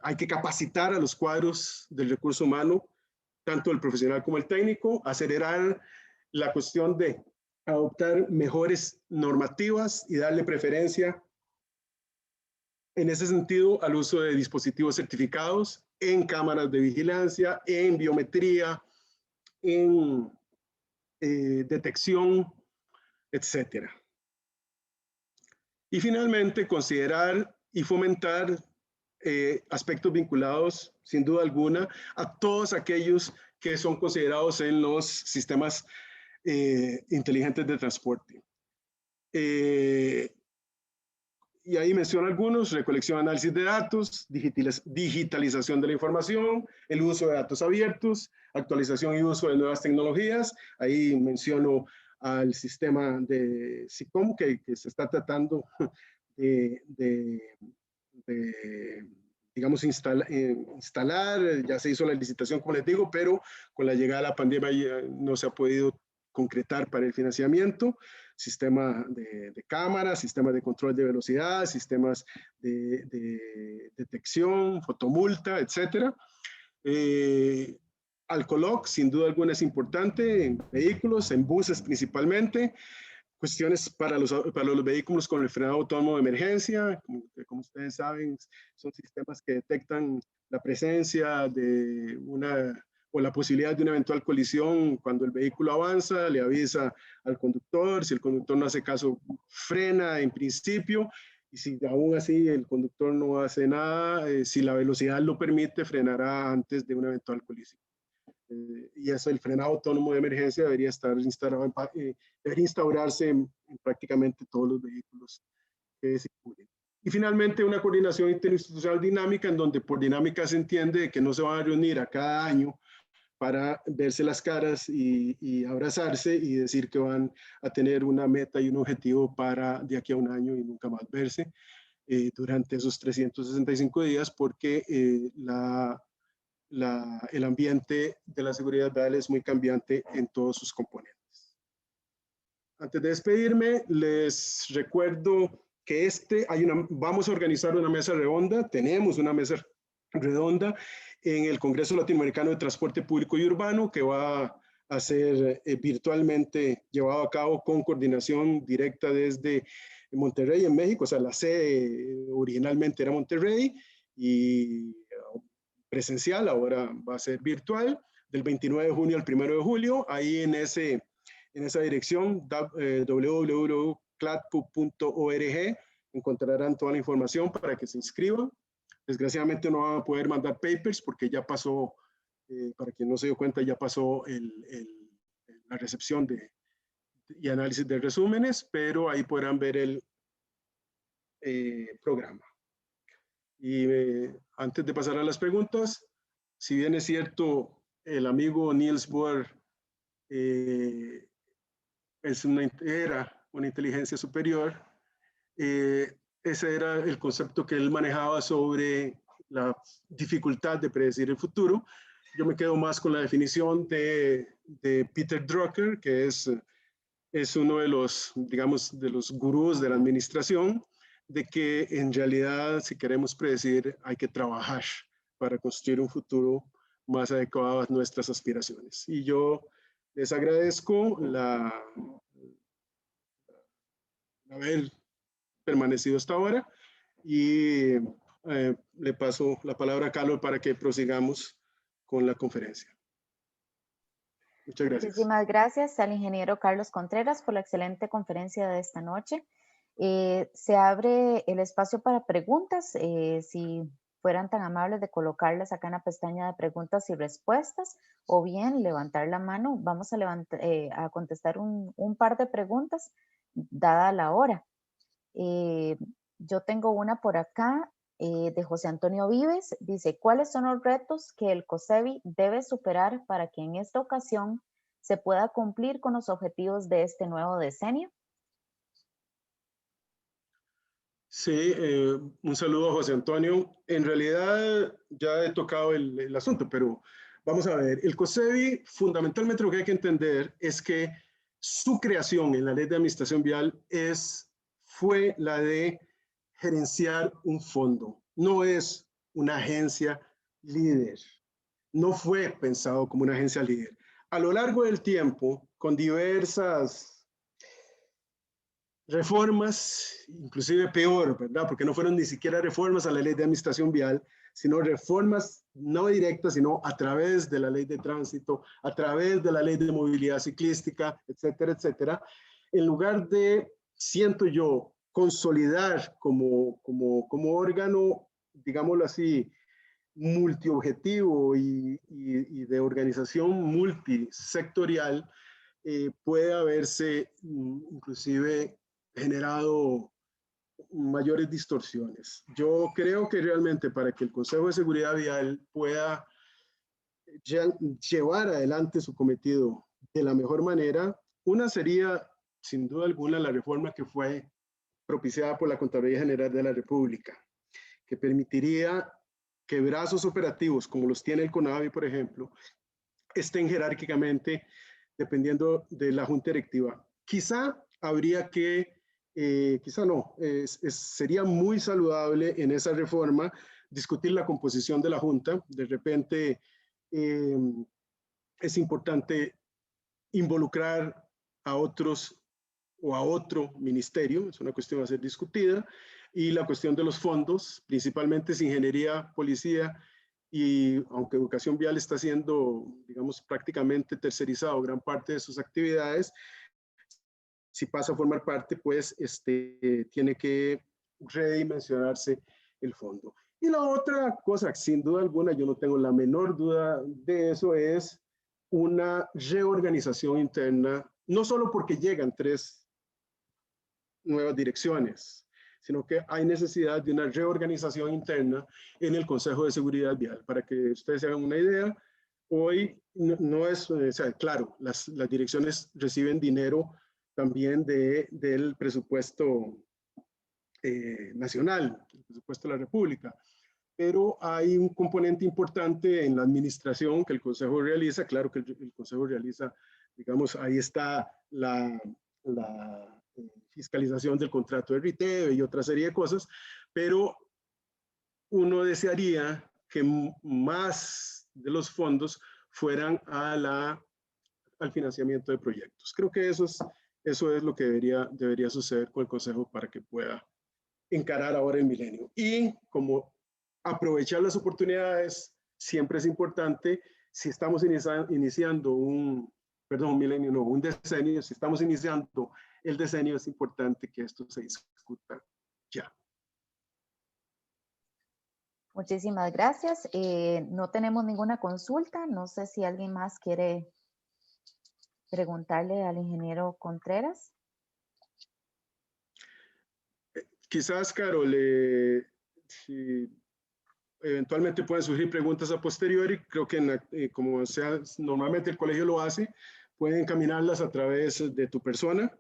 Hay que capacitar a los cuadros del recurso humano, tanto el profesional como el técnico, acelerar la cuestión de adoptar mejores normativas y darle preferencia en ese sentido al uso de dispositivos certificados en cámaras de vigilancia, en biometría, en detección, etcétera. Y finalmente, considerar y fomentar aspectos vinculados, sin duda alguna, a todos aquellos que son considerados en los sistemas inteligentes de transporte. Y ahí menciono algunos: recolección, análisis de datos, digitalización de la información, el uso de datos abiertos, actualización y uso de nuevas tecnologías. Ahí menciono al sistema de SICOM que se está tratando digamos, instalar. Ya se hizo la licitación, como les digo, pero con la llegada de la pandemia no se ha podido concretar para el financiamiento. Sistema de cámaras, sistemas de control de velocidad, sistemas de detección, fotomulta, etcétera. Alcoloc, sin duda alguna, es importante en vehículos, en buses principalmente. Cuestiones para los vehículos con el frenado autónomo de emergencia, como ustedes saben, son sistemas que detectan la presencia de o la posibilidad de una eventual colisión cuando el vehículo avanza, le avisa al conductor. Si el conductor no hace caso, frena en principio, y si aún así el conductor no hace nada, si la velocidad lo permite, frenará antes de una eventual colisión. Y eso, el frenado autónomo de emergencia debería estar instalado, debería instaurarse en prácticamente todos los vehículos que circulen. Y finalmente, una coordinación interinstitucional dinámica, en donde por dinámica se entiende que no se van a reunir a cada año para verse las caras y abrazarse y decir que van a tener una meta y un objetivo para de aquí a un año y nunca más verse durante esos 365 días, porque el ambiente de la seguridad vial es muy cambiante en todos sus componentes. Antes de despedirme, les recuerdo que vamos a organizar una mesa redonda, tenemos una mesa redonda en el Congreso Latinoamericano de Transporte Público y Urbano, que va a ser virtualmente llevado a cabo con coordinación directa desde Monterrey, en México. O sea, la sede originalmente era Monterrey y presencial, ahora va a ser virtual, del 29 de junio al 1 de julio. Ahí en esa dirección, www.clatpu.org, encontrarán toda la información para que se inscriban. Desgraciadamente no van a poder mandar papers porque ya pasó, para quien no se dio cuenta, ya pasó la recepción y análisis de resúmenes, pero ahí podrán ver el programa. Y antes de pasar a las preguntas, si bien es cierto, el amigo Niels Bohr era una inteligencia superior, ese era el concepto que él manejaba sobre la dificultad de predecir el futuro. Yo me quedo más con la definición de Peter Drucker, que es uno de los, digamos, de los gurús de la administración, de que en realidad, si queremos predecir, hay que trabajar para construir un futuro más adecuado a nuestras aspiraciones. Y yo les agradezco haber permanecido hasta ahora y le paso la palabra a Carlos para que prosigamos con la conferencia. Muchas gracias. Muchísimas gracias al ingeniero Carlos Contreras por la excelente conferencia de esta noche. Se abre el espacio para preguntas. Si fueran tan amables de colocarlas acá en la pestaña de preguntas y respuestas, o bien levantar la mano. Vamos a contestar un par de preguntas, dada la hora. Yo tengo una por acá de José Antonio Vives. Dice, ¿cuáles son los retos que el COSEBI debe superar para que en esta ocasión se pueda cumplir con los objetivos de este nuevo decenio? Sí, un saludo a José Antonio. En realidad ya he tocado el asunto, pero vamos a ver. El COSEBI, fundamentalmente lo que hay que entender es que su creación en la Ley de Administración Vial fue la de gerenciar un fondo. No es una agencia líder. No fue pensado como una agencia líder. A lo largo del tiempo, con diversas reformas, inclusive peor, ¿verdad? Porque no fueron ni siquiera reformas a la Ley de Administración Vial, sino reformas no directas, sino a través de la Ley de Tránsito, a través de la Ley de Movilidad Ciclística, etcétera, etcétera. En lugar de, siento yo, consolidar como órgano, digámoslo así, multiobjetivo y de organización multisectorial, puede haberse inclusive generado mayores distorsiones. Yo creo que realmente para que el Consejo de Seguridad Vial pueda llevar adelante su cometido de la mejor manera, una sería sin duda alguna la reforma que fue propiciada por la Contraloría General de la República, que permitiría que brazos operativos como los tiene el CONAVI, por ejemplo, estén jerárquicamente dependiendo de la junta directiva. Quizá habría que, quizá no, sería muy saludable en esa reforma discutir la composición de la junta. De repente es importante involucrar a otros o a otro ministerio, es una cuestión a ser discutida, y la cuestión de los fondos, principalmente es ingeniería, policía, y aunque educación vial está siendo, digamos, prácticamente tercerizado gran parte de sus actividades, si pasa a formar parte, pues tiene que redimensionarse el fondo. Y la otra cosa, sin duda alguna, yo no tengo la menor duda de eso, es una reorganización interna, no solo porque llegan 3 nuevas direcciones, sino que hay necesidad de una reorganización interna en el Consejo de Seguridad Vial. Para que ustedes se hagan una idea, hoy no es, o sea, claro, las direcciones reciben dinero también del presupuesto nacional, el presupuesto de la República, pero hay un componente importante en la administración que el Consejo realiza. Claro que el Consejo realiza, digamos, ahí está la fiscalización del contrato de RITEVE y otra serie de cosas, pero uno desearía que más de los fondos fueran al financiamiento de proyectos. Creo que eso es lo que debería suceder con el Consejo para que pueda encarar ahora el milenio. Y como aprovechar las oportunidades siempre es importante, si estamos iniciando un milenio, no, un decenio, si estamos iniciando el decenio, es importante que esto se discuta ya. Muchísimas gracias. No tenemos ninguna consulta. No sé si alguien más quiere preguntarle al ingeniero Contreras. Quizás, Carol, si eventualmente pueden surgir preguntas a posteriori, creo que como normalmente el colegio lo hace, pueden encaminarlas a través de tu persona.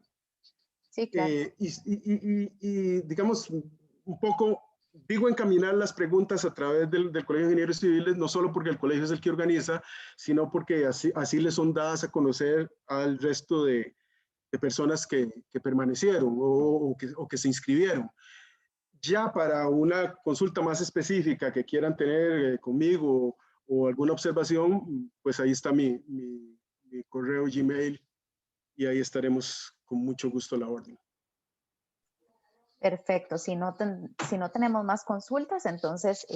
Sí, claro. Y digamos, un poco, digo encaminar las preguntas a través del Colegio de Ingenieros Civiles, no solo porque el colegio es el que organiza, sino porque así les son dadas a conocer al resto de personas que permanecieron o que se inscribieron. Ya para una consulta más específica que quieran tener conmigo o alguna observación, pues ahí está mi correo Gmail y ahí estaremos con mucho gusto a la orden. Perfecto. Si no tenemos más consultas, entonces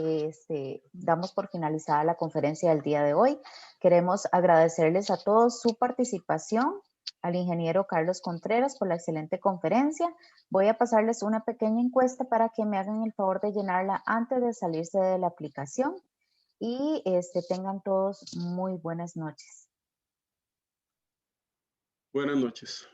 damos por finalizada la conferencia del día de hoy. Queremos agradecerles a todos su participación, al ingeniero Carlos Contreras por la excelente conferencia. Voy a pasarles una pequeña encuesta para que me hagan el favor de llenarla antes de salirse de la aplicación y tengan todos muy buenas noches. Buenas noches.